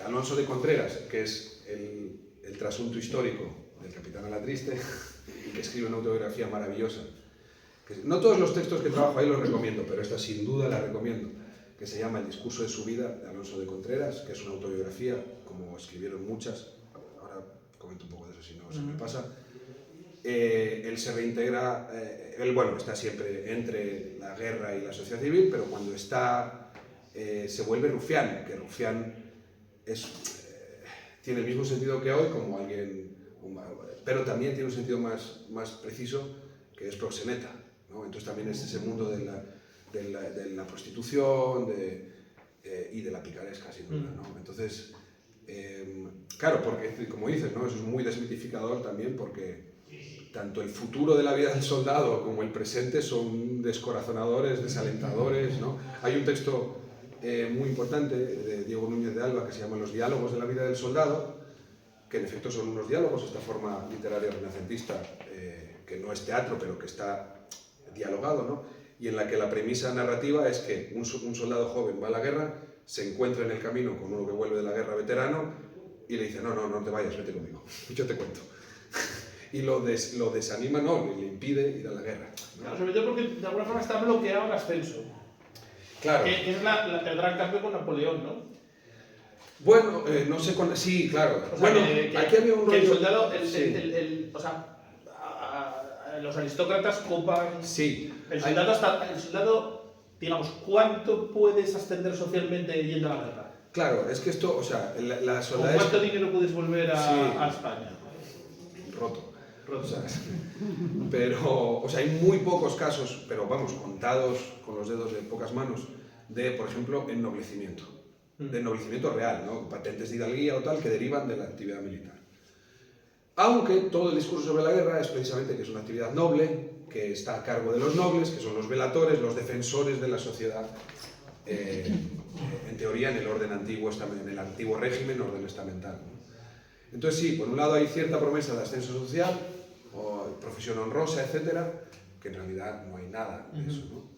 Alonso de Contreras, que es el trasunto histórico del Capitán Alatriste, y que escribe una autobiografía maravillosa. No todos los textos que trabajo ahí los recomiendo, pero esta sin duda la recomiendo, que se llama El discurso de su vida, de Alonso de Contreras, que es una autobiografía, como escribieron muchas. Ahora comento un poco de eso si no se me pasa. Él se reintegra, él está siempre entre la guerra y la sociedad civil, pero cuando se vuelve rufián, que rufián tiene el mismo sentido que hoy, como alguien, pero también tiene un sentido más preciso, que es proxeneta, ¿no? Entonces también es ese mundo de la prostitución y de la picaresca, sin duda, ¿no? Entonces, claro, porque como dices, ¿no? Eso es muy desmitificador también, porque tanto el futuro de la vida del soldado como el presente son descorazonadores, desalentadores, ¿no? Hay un texto muy importante de Diego Núñez de Alba que se llama Los diálogos de la vida del soldado, que en efecto son unos diálogos, esta forma literaria renacentista, que no es teatro, pero que está dialogado, ¿no? Y en la que la premisa narrativa es que un soldado joven va a la guerra, se encuentra en el camino con uno que vuelve de la guerra veterano y le dice, no te vayas, vete conmigo, yo te cuento. Y lo desanima, le impide ir a la guerra, ¿no? Claro, sobre todo porque de alguna forma está bloqueado el ascenso. Claro. Que es el gran cambio con Napoleón, ¿no? Bueno, no sé con... Sí, claro. O sea, bueno, aquí había un rollo... el soldado, sí. o sea, los aristócratas copan... Sí. El soldado, digamos, ¿cuánto puedes ascender socialmente yendo a la guerra? Claro, es que esto, o sea, la ¿Con soldadesca... cuánto dinero puedes volver a España? Roto. O sea, pero, o sea, hay muy pocos casos, pero vamos, contados con los dedos de pocas manos, de, por ejemplo, ennoblecimiento. De ennoblecimiento real, ¿no? Patentes de hidalguía o tal que derivan de la actividad militar. Aunque todo el discurso sobre la guerra es precisamente que es una actividad noble, que está a cargo de los nobles, que son los velatores, los defensores de la sociedad, en teoría en el orden antiguo, en el antiguo régimen, orden estamental, ¿no? Entonces sí, por un lado hay cierta promesa de ascenso social, o profesión honrosa, etcétera, que en realidad no hay nada de eso, ¿no?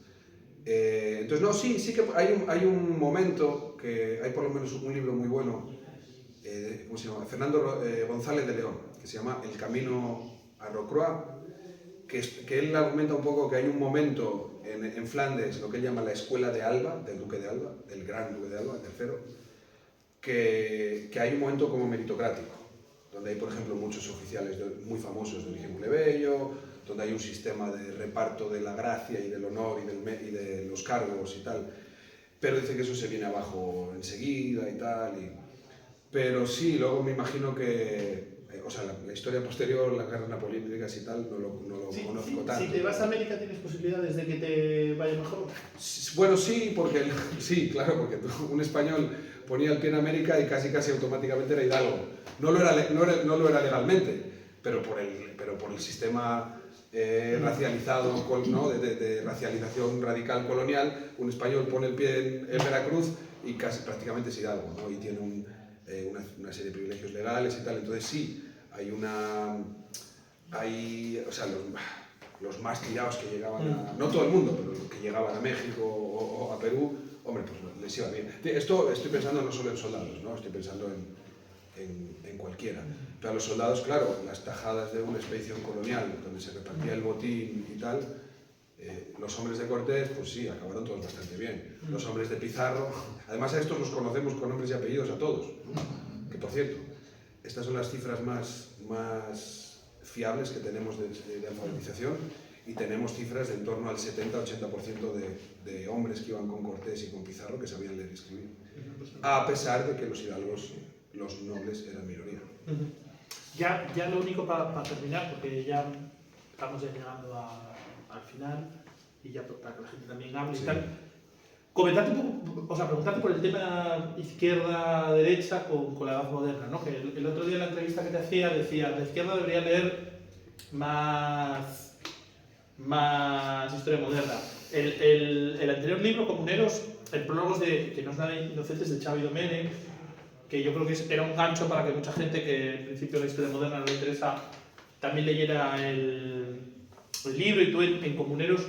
Entonces no, sí que hay un momento, que hay por lo menos un libro muy bueno, ¿cómo se llama? Fernando González de León, que se llama El camino a Rocroi, que él argumenta un poco que hay un momento en Flandes, lo que él llama la escuela de Alba, del duque de Alba, del gran duque de Alba, el tercero, que hay un momento como meritocrático, donde hay, por ejemplo, muchos oficiales muy famosos de origen plebeyo, donde hay un sistema de reparto de la gracia y del honor y de los cargos y tal. pero dice que eso se viene abajo enseguida y tal. Pero sí, luego me imagino que, o sea, la historia posterior, las guerras napoleónicas y tal, no lo conozco tanto. Si te vas a América, ¿tienes posibilidades de que te vaya mejor? Bueno, sí, sí, claro, porque un español ponía el pie en América y casi automáticamente era hidalgo. No lo era legalmente, pero por el sistema racializado, ¿no? de racialización radical colonial, un español pone el pie en Veracruz y casi prácticamente es hidalgo, ¿no? Y tiene una serie de privilegios legales y tal. Entonces sí, o sea, los más tirados que llegaban no todo el mundo, pero los que llegaban a México o a Perú, hombre, pues les iba bien. Esto estoy pensando no solo en soldados, ¿no? Estoy pensando en cualquiera. Pero a los soldados, claro, las tajadas de una expedición colonial, donde se repartía el botín y tal, los hombres de Cortés, pues sí, acabaron todos bastante bien. Los hombres de Pizarro, además a estos los conocemos con nombres y apellidos a todos, ¿no? Que por cierto, estas son las cifras más fiables que tenemos de alfabetización, y tenemos cifras de en torno al 70-80% de hombres que iban con Cortés y con Pizarro que sabían leer y escribir, a pesar de que los hidalgos, los nobles, eran minoría. Ya lo único para terminar, porque ya estamos ya llegando al final, y ya para que la gente también hable y tal, comentarte un poco, o sea, preguntarte por el tema izquierda-derecha con la Edad Moderna, ¿no? Que el otro día en la entrevista que te hacía decía, la izquierda debería leer más historia moderna. El anterior libro, Comuneros, el prólogo que no es nada inocentes, de Xavi Domènech, que yo creo que era un gancho para que mucha gente que en principio la historia moderna no le interesa también leyera el libro. Y tú en Comuneros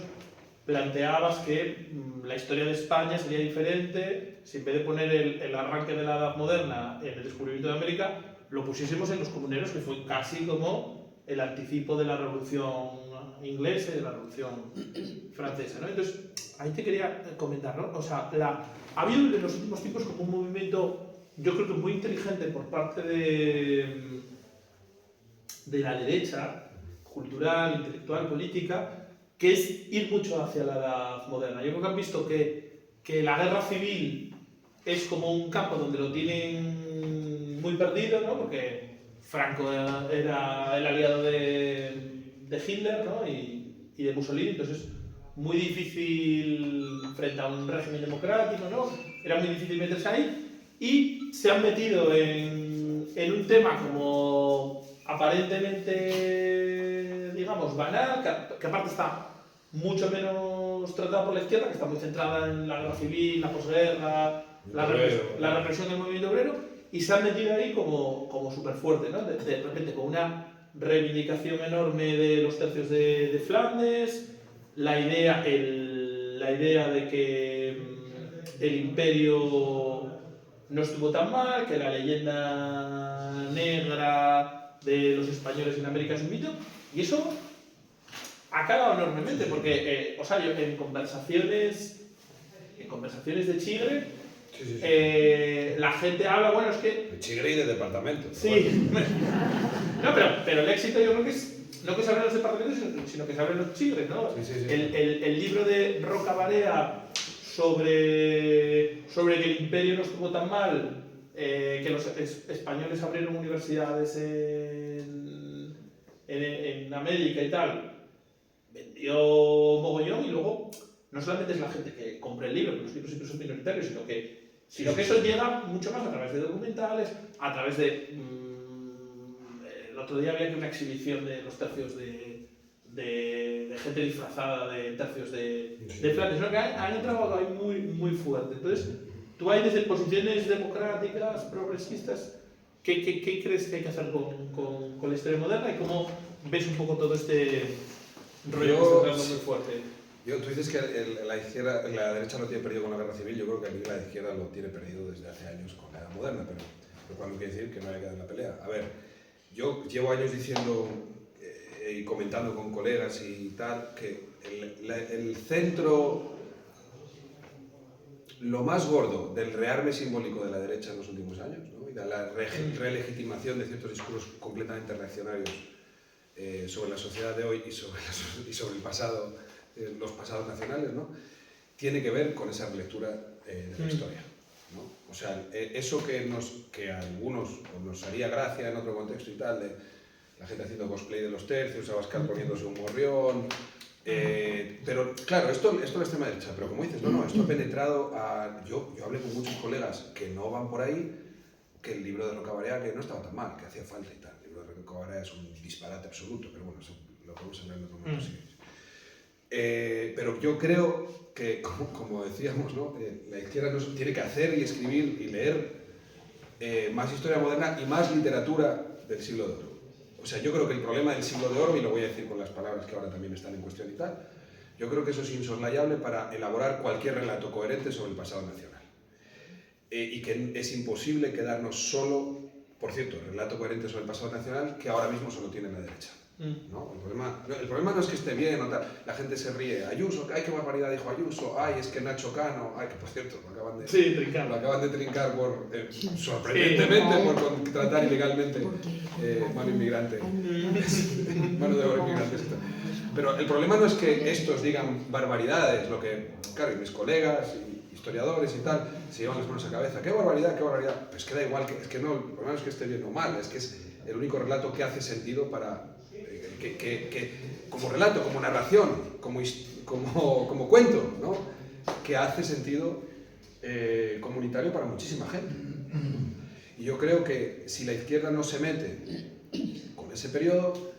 planteabas que la historia de España sería diferente si en vez de poner el arranque de la Edad Moderna en el descubrimiento de América, lo pusiésemos en los Comuneros, que fue casi como el anticipo de la Revolución Inglesa y de la Revolución Francesa, ¿no? Entonces, ahí te quería comentar, ¿no? O sea, ha habido en los últimos tiempos como un movimiento, yo creo que muy inteligente por parte de la derecha, cultural, intelectual, política, que es ir mucho hacia la Edad Moderna. Yo creo que han visto que la guerra civil es como un campo donde lo tienen muy perdido, ¿no? Porque Franco era el aliado de Hitler, ¿no? y de Mussolini, entonces muy difícil frente a un régimen democrático, ¿no? Era muy difícil meterse ahí, y se han metido en un tema como aparentemente, digamos, banal, que aparte está mucho menos tratada por la izquierda, que está muy centrada en la guerra civil, la posguerra, la represión del movimiento obrero, y se han metido ahí como súper fuerte, ¿no? De repente con una reivindicación enorme de los tercios de Flandes, la idea de que el imperio no estuvo tan mal, que la leyenda negra de los españoles en América es un mito, y eso ha calado enormemente, porque, o sea, yo en conversaciones de Chigre, la gente habla, bueno, es que... De Chigre y de departamento. Sí, no, pero el éxito yo creo que es no que se abren los departamentos, sino que se abren los Chigres, ¿no? Sí. El libro de Roca Barea sobre que el imperio no estuvo tan mal, que los españoles abrieron universidades en América y tal, vendió mogollón, y luego no solamente es la gente que compra el libro, que los libros siempre son minoritarios, sino que eso llega mucho más a través de documentales, a través de... el otro día había una exhibición de los tercios de gente disfrazada de tercios de Flandes, ¿no? Que han entrado ahí muy, muy fuerte. Entonces, tú ahí desde posiciones democráticas, progresistas, ¿qué crees que hay que hacer con la historia moderna, y cómo ves un poco todo este rollo que está entrando muy fuerte? Tú dices que la derecha lo tiene perdido con la guerra civil. Yo creo que aquí la izquierda lo tiene perdido desde hace años con la edad moderna, pero lo cual no quiere decir que no haya que dar la pelea. A ver, yo llevo años diciendo y comentando con colegas y tal, que el centro, lo más gordo del rearme simbólico de la derecha en los últimos años, ¿no? Y de la relegitimación de ciertos discursos completamente reaccionarios sobre la sociedad de hoy y sobre el pasado, los pasados nacionales, ¿no? tiene que ver con esa relectura de la historia, ¿no? O sea, eso que a algunos nos haría gracia en otro contexto y tal, de la gente haciendo cosplay de los tercios, Abascal poniéndose un morrión, pero claro, esto es la extrema derecha, pero como dices, no, esto ha penetrado a... Yo hablé con muchos colegas que no van por ahí, que el libro de Roca Barea que no estaba tan mal, que hacía falta y tal. El libro de Roca Barea es un disparate absoluto, pero bueno, eso lo podemos hablar en otro momento si queréis. Pero yo creo que, como decíamos, ¿no? La izquierda tiene que hacer y escribir y leer más historia moderna y más literatura del siglo de oro. O sea, yo creo que el problema del siglo de oro, y lo voy a decir con las palabras que ahora también están en cuestión y tal, yo creo que eso es insoslayable para elaborar cualquier relato coherente sobre el pasado nacional. Y que es imposible quedarnos solo, por cierto, el relato coherente sobre el pasado nacional, que ahora mismo solo tiene la derecha. ¿No? El problema no es que esté bien o tal, la gente se ríe. Ayuso, ay, qué barbaridad dijo Ayuso, ay, es que Nacho Cano, ay, que por cierto, lo acaban de trincar por, sorprendentemente, por contratar ilegalmente mano inmigrante, mano de obra inmigrante. Pero el problema no es que estos digan barbaridades, lo que, claro, y mis colegas, historiadores y tal, se llevan las manos a la cabeza, qué barbaridad, pues que da igual, es que no, el problema no es que esté bien o mal, es que es el único relato que hace sentido para... Que como relato, como narración, como cuento, ¿no? Que hace sentido comunitario para muchísima gente. Y yo creo que si la izquierda no se mete con ese periodo,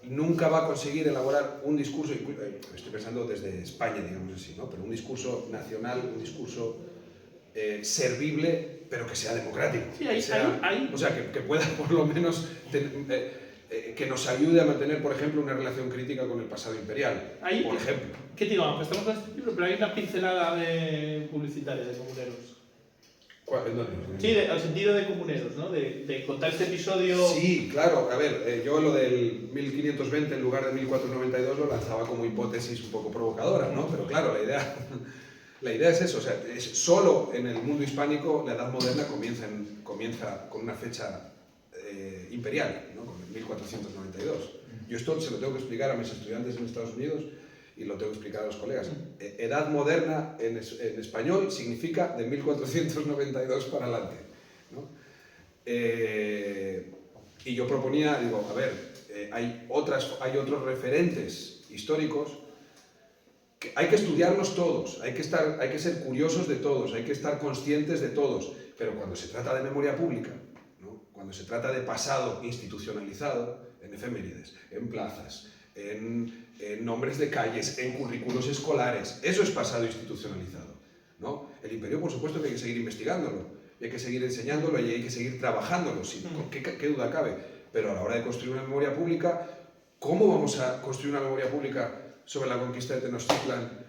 nunca va a conseguir elaborar un discurso, estoy pensando desde España, digamos así, ¿no? Pero un discurso nacional, un discurso servible, pero que sea democrático. Sí, O sea, que pueda por lo menos que nos ayude a mantener, por ejemplo, una relación crítica con el pasado imperial, por ejemplo. ¿Qué te digo? Pues estamos con este libro, pero hay una pincelada publicitaria de Comuneros. ¿Cuál? ¿Dónde? Sí, al sentido de Comuneros, ¿no? De contar este episodio... Sí, claro. A ver, yo lo del 1520 en lugar de 1492 lo lanzaba como hipótesis un poco provocadora, ¿no? Pero claro, la idea es eso. O sea, solo en el mundo hispánico la Edad Moderna comienza con una fecha imperial, ¿no? Con el 1492. Yo esto se lo tengo que explicar a mis estudiantes en Estados Unidos y lo tengo que explicar a los colegas. Edad moderna en español significa de 1492 para adelante, ¿no? Y yo proponía, digo, a ver, hay otros referentes históricos que hay que estudiarlos todos, hay que ser curiosos de todos, hay que estar conscientes de todos, pero cuando se trata de memoria pública, ¿no? Cuando se trata de pasado institucionalizado, en efemérides, en plazas, en nombres de calles, en currículos escolares, eso es pasado institucionalizado, ¿no? El imperio, por supuesto, que hay que seguir investigándolo, y hay que seguir enseñándolo y hay que seguir trabajándolo, ¿qué duda cabe? Pero a la hora de construir una memoria pública, ¿cómo vamos a construir una memoria pública sobre la conquista de Tenochtitlan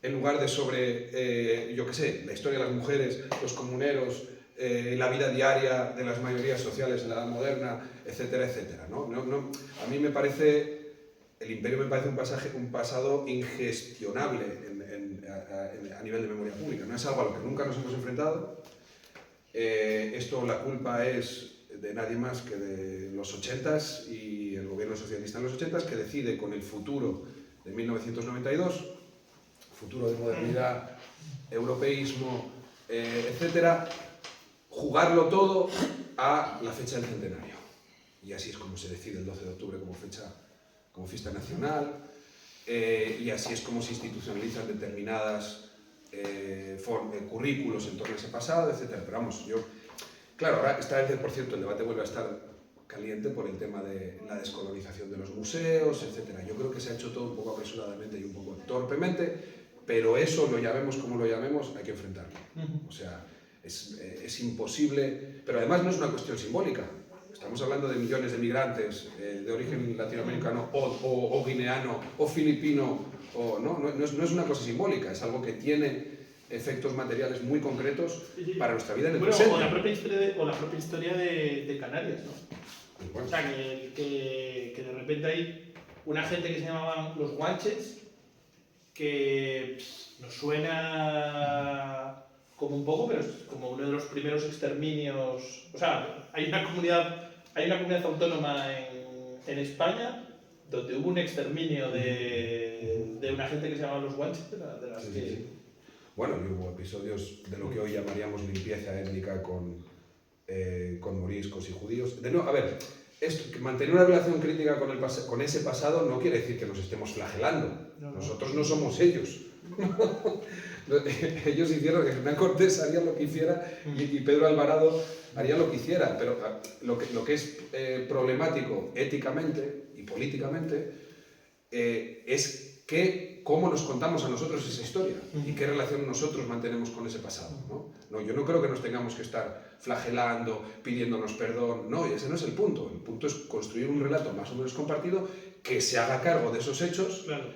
en lugar de sobre, yo qué sé, la historia de las mujeres, los comuneros, la vida diaria de las mayorías sociales en la Edad Moderna, etcétera, etcétera, ¿no? A mí me parece, el imperio me parece un pasado ingestionable a nivel de memoria pública, no es algo a lo que nunca nos hemos enfrentado. Esto, la culpa es de nadie más que de los 80s y el gobierno socialista en los 80s, que decide con el futuro de 1992, futuro de modernidad, europeísmo, etcétera, jugarlo todo a la fecha del centenario. Y así es como se decide el 12 de octubre como fiesta nacional, y así es como se institucionalizan determinadas currículos en torno a ese pasado, etcétera. Pero vamos, claro, ahora esta vez, por cierto, el debate vuelve a estar caliente por el tema de la descolonización de los museos, etcétera. Yo creo que se ha hecho todo un poco apresuradamente y un poco torpemente, pero eso, lo llamemos como lo llamemos, hay que enfrentarlo. O sea, es imposible, pero además no es una cuestión simbólica. Estamos hablando de millones de migrantes de origen latinoamericano o guineano o filipino, no es una cosa simbólica, es algo que tiene efectos materiales muy concretos para nuestra vida en el presente. O la propia historia de Canarias, ¿no? Bueno. O sea, que de repente hay una gente que se llamaban los guanches, que nos suena como un poco, pero es como uno de los primeros exterminios. O sea, hay una comunidad autónoma en España donde hubo un exterminio de una gente que se llamaba los guanches, de las Sí, que... sí, sí. Bueno, y hubo episodios de lo que hoy llamaríamos limpieza étnica con moriscos y judíos. De nuevo, a ver, que mantener una relación crítica con ese pasado no quiere decir que nos estemos flagelando. No. Nosotros no somos ellos. Ellos hicieron que Hernán Cortés haría lo que hiciera y Pedro Alvarado haría lo que hiciera, pero lo que es problemático éticamente y políticamente es cómo nos contamos a nosotros esa historia y qué relación nosotros mantenemos con ese pasado, ¿no? Yo no creo que nos tengamos que estar flagelando, pidiéndonos perdón, no, ese no es el punto. El punto es construir un relato más o menos compartido que se haga cargo de esos hechos, Claro.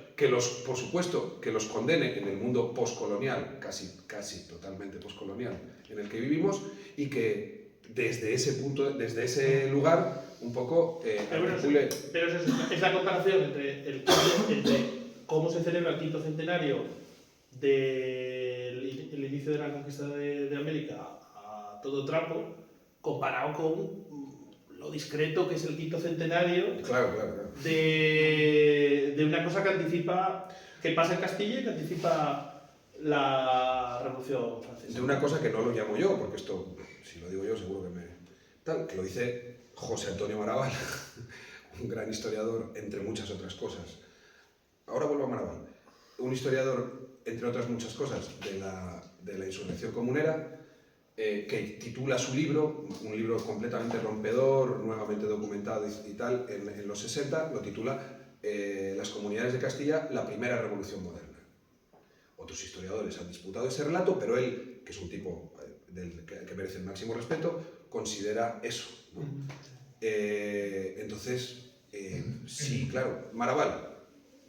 por supuesto, que los condene en el mundo postcolonial, casi totalmente postcolonial, en el que vivimos, y que desde ese punto, desde ese lugar, un poco articule... Pero es la comparación entre cómo se celebra el quinto centenario del inicio de la conquista de América a todo trapo, comparado con lo discreto que es el quinto centenario Claro. de una cosa que pasa en Castilla y que anticipa la Revolución Francesa. De una cosa que no lo llamo yo, porque esto, si lo digo yo, seguro que lo dice José Antonio Maraval, un gran historiador, entre muchas otras cosas. Ahora vuelvo a Maraval. Un historiador, entre otras muchas cosas, de la insurrección comunera, que titula su libro, un libro completamente rompedor, nuevamente documentado y tal, en los 60, lo titula Las comunidades de Castilla, la primera revolución moderna. Otros historiadores han disputado ese relato, pero él, que es un tipo que merece el máximo respeto, considera eso, ¿no? Entonces, sí, claro, Maraval,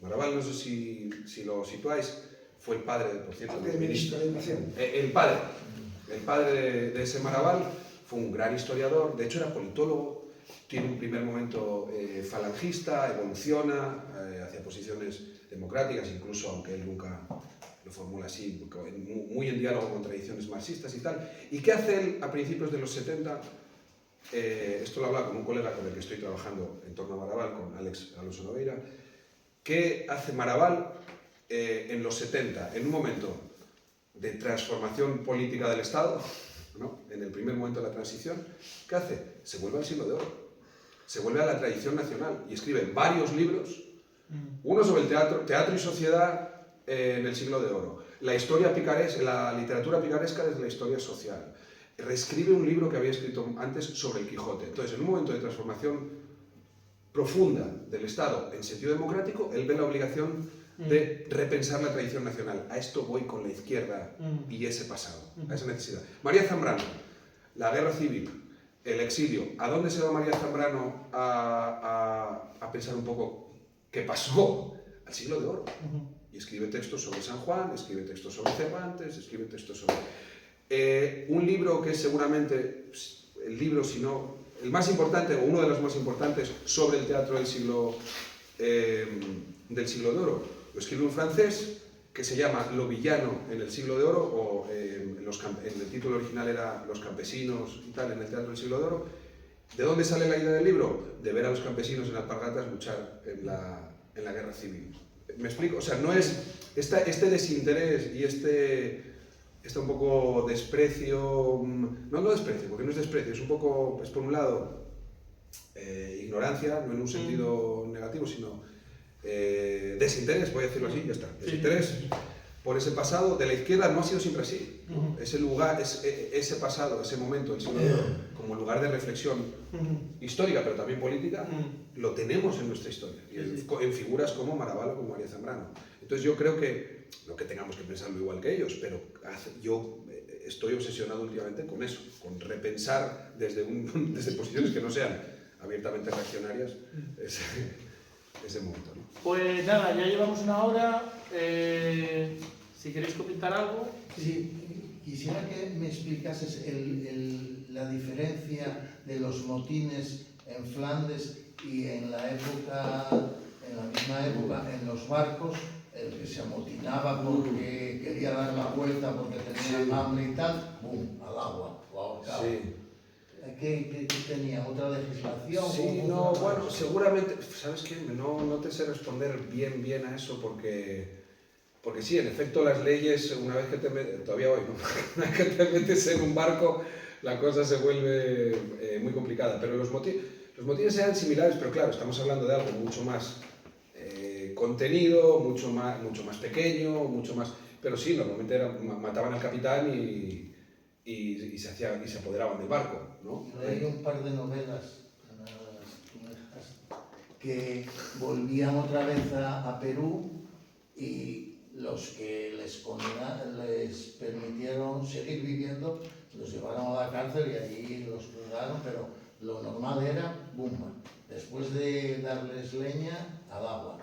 no sé si lo situáis, fue el padre, por cierto, del ministro de Educación. El padre de ese Maraval fue un gran historiador, de hecho era politólogo, tiene un primer momento falangista, evoluciona hacia posiciones democráticas, incluso aunque él nunca lo formula así, muy en diálogo con tradiciones marxistas y tal. ¿Y qué hace él a principios de los 70? Esto lo habla con un colega con el que estoy trabajando en torno a Maraval, con Alex Alonso Nogueira. ¿Qué hace Maraval en los 70, en un momento de transformación política del Estado, ¿no? En el primer momento de la transición? ¿Qué hace? Se vuelve al siglo de oro, se vuelve a la tradición nacional y escribe varios libros, uno sobre el teatro y sociedad en el siglo de oro, la literatura picaresca desde la historia social, reescribe un libro que había escrito antes sobre el Quijote. Entonces, en un momento de transformación profunda del Estado en sentido democrático, él ve la obligación de repensar la tradición nacional. A esto voy con la izquierda y ese pasado, a esa necesidad. María Zambrano, la guerra civil, el exilio. ¿A dónde se va María Zambrano a pensar un poco qué pasó? Al siglo de oro. Y escribe textos sobre San Juan, escribe textos sobre Cervantes, escribe textos sobre... un libro que es seguramente el libro, si no el más importante, o uno de los más importantes, sobre el teatro del siglo de oro. Lo escribe un francés que se llama Lo villano en el siglo de oro, o en el título original era Los campesinos y tal, en el teatro del siglo de oro. ¿De dónde sale la idea del libro? De ver a los campesinos en alpargatas luchar en la guerra civil. ¿Me explico? O sea, no es este desinterés y este un poco desprecio, no desprecio, porque no es desprecio, es un poco, es por un lado ignorancia, no en un sentido negativo, sino desinterés, voy a decirlo así, ya está, desinterés por ese pasado de la izquierda. No ha sido siempre así, ¿no? Ese lugar, ese pasado, ese momento, el siglo de oro, como lugar de reflexión histórica, pero también política, lo tenemos en nuestra historia, y en figuras como Maraval o como María Zambrano. Entonces yo creo que, no que tengamos que pensarlo igual que ellos, pero yo estoy obsesionado últimamente con eso, con repensar desde posiciones que no sean abiertamente reaccionarias ese momento, ¿no? Pues nada, ya llevamos una hora. Si queréis comentar algo. Sí, quisiera que me explicases la diferencia de los motines en Flandes y en la misma época, en los barcos, el que se amotinaba porque quería dar la vuelta porque tenía hambre y tal, ¡bum!, al agua, o ahorcado. Sí. ¿Qué tenía? ¿Otra legislación? Sí, ¿Cómo no, funcionaba bueno, eso? seguramente, ¿sabes qué? No te sé responder bien a eso porque sí, en efecto las leyes, una vez que te metes, todavía hoy, ¿no? Una vez que te metes en un barco, la cosa se vuelve muy complicada, pero los motines eran similares, pero claro, estamos hablando de algo mucho más contenido, mucho más pequeño, mucho más... Pero sí, normalmente mataban al capitán y se apoderaban del barco, ¿no? Leí un par de novelas que volvían otra vez a Perú y los que les permitieron seguir viviendo los llevaron a la cárcel y allí los juzgaron, pero lo normal era bumba. Después de darles leña, al agua.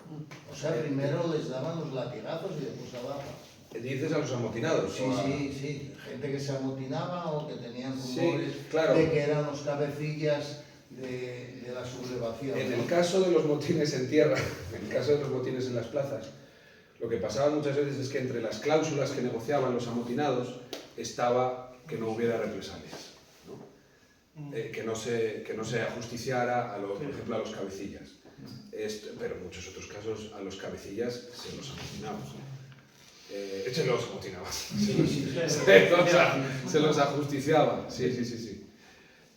O sea, primero les daban los latigazos y después al agua. Dices a los amotinados. Sí, sí, gente que se amotinaba o que tenían rumores claro. de que eran los cabecillas de la sublevación. En ¿no? el caso de los motines en tierra, en el caso de los motines en las plazas, lo que pasaba muchas veces es que entre las cláusulas que negociaban los amotinados estaba que no hubiera represalias, ¿no? Que no se ajusticiara, por ejemplo, a los cabecillas. Pero en muchos otros casos a los cabecillas se los amotinaba. Se los amotinaba. Se los ajusticiaba. Sí.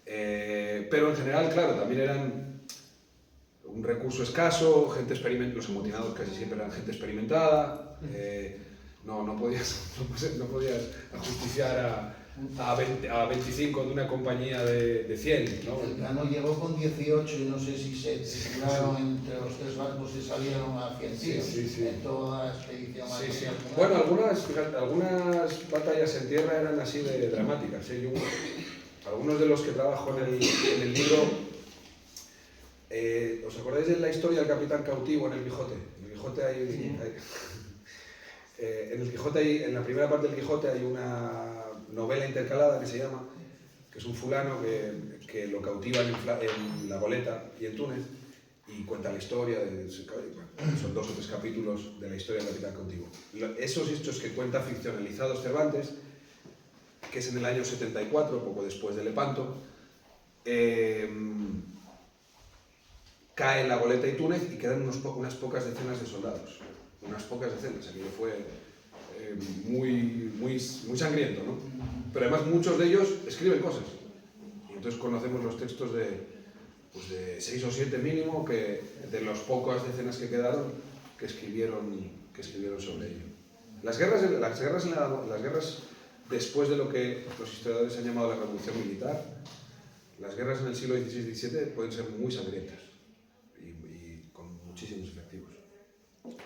Pero en general, claro, también eran un recurso escaso, los amotinados casi siempre eran gente experimentada, no podías ajusticiar a 25 de una compañía de 100, ¿no? El Cano llegó con 18 y no sé si se titularon entre los tres barcos y salieron a 100 tíos en toda la expedición. Sí. Bueno, algunas batallas en tierra eran así de dramáticas. Algunos de los que trabajo en el libro, ¿os acordáis de la historia del capitán cautivo en el Quijote? En el Quijote en la primera parte del Quijote hay una novela intercalada que se llama, que es un fulano que lo cautivan en La Goleta y en Túnez y cuenta la historia, son 2 o 3 capítulos de la historia del capitán cautivo. Esos hechos que cuenta ficcionalizados Cervantes, que es en el año 74, poco después de Lepanto, cae en La Goleta y Túnez y quedan unas pocas decenas de soldados. Unas pocas decenas, aquello fue muy sangriento, ¿no? Pero además muchos de ellos escriben cosas. Y entonces conocemos los textos de 6 o 7 mínimo, que de las pocas decenas que quedaron, que escribieron sobre ello. Las guerras después de lo que los historiadores han llamado la revolución militar, las guerras en el siglo XVI y XVII pueden ser muy sangrientas y con muchísimos efectivos.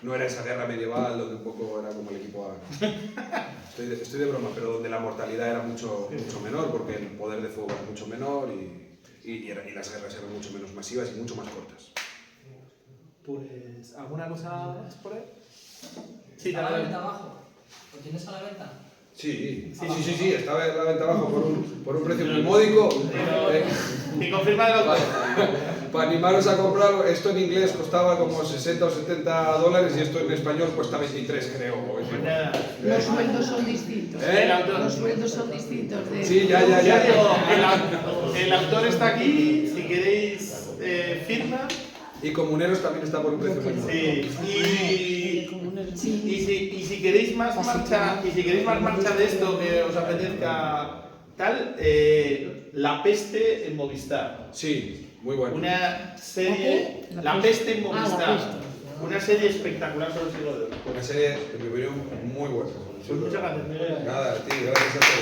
No era esa guerra medieval donde un poco era como el equipo A. Estoy de broma, pero donde la mortalidad era mucho menor, porque el poder de fuego era mucho menor y las guerras eran mucho menos masivas y mucho más cortas. Pues, ¿alguna cosa más por ahí? Sí, ¿Está a la venta abajo? ¿Lo tienes a la venta? Sí, estaba en la venta abajo por un precio muy módico. Y confirma el autor. Para animaros a comprarlo, esto en inglés costaba como 60 o 70 dólares y esto en español cuesta 23, creo. Los sueldos son distintos. Los sueldos son distintos. Sí, ya. El autor está aquí, si queréis firma. Y Comuneros también está por un precio muy módico. Y si queréis más marcha, de esto que os apetezca tal, La Peste en Movistar. Sí, muy bueno. Una serie, La Peste en Movistar. Una serie espectacular sobre el siglo de oro. Una serie, en mi opinión, muy buena. Pues muchas gracias, Miguel. Nada, a ti, gracias a todos.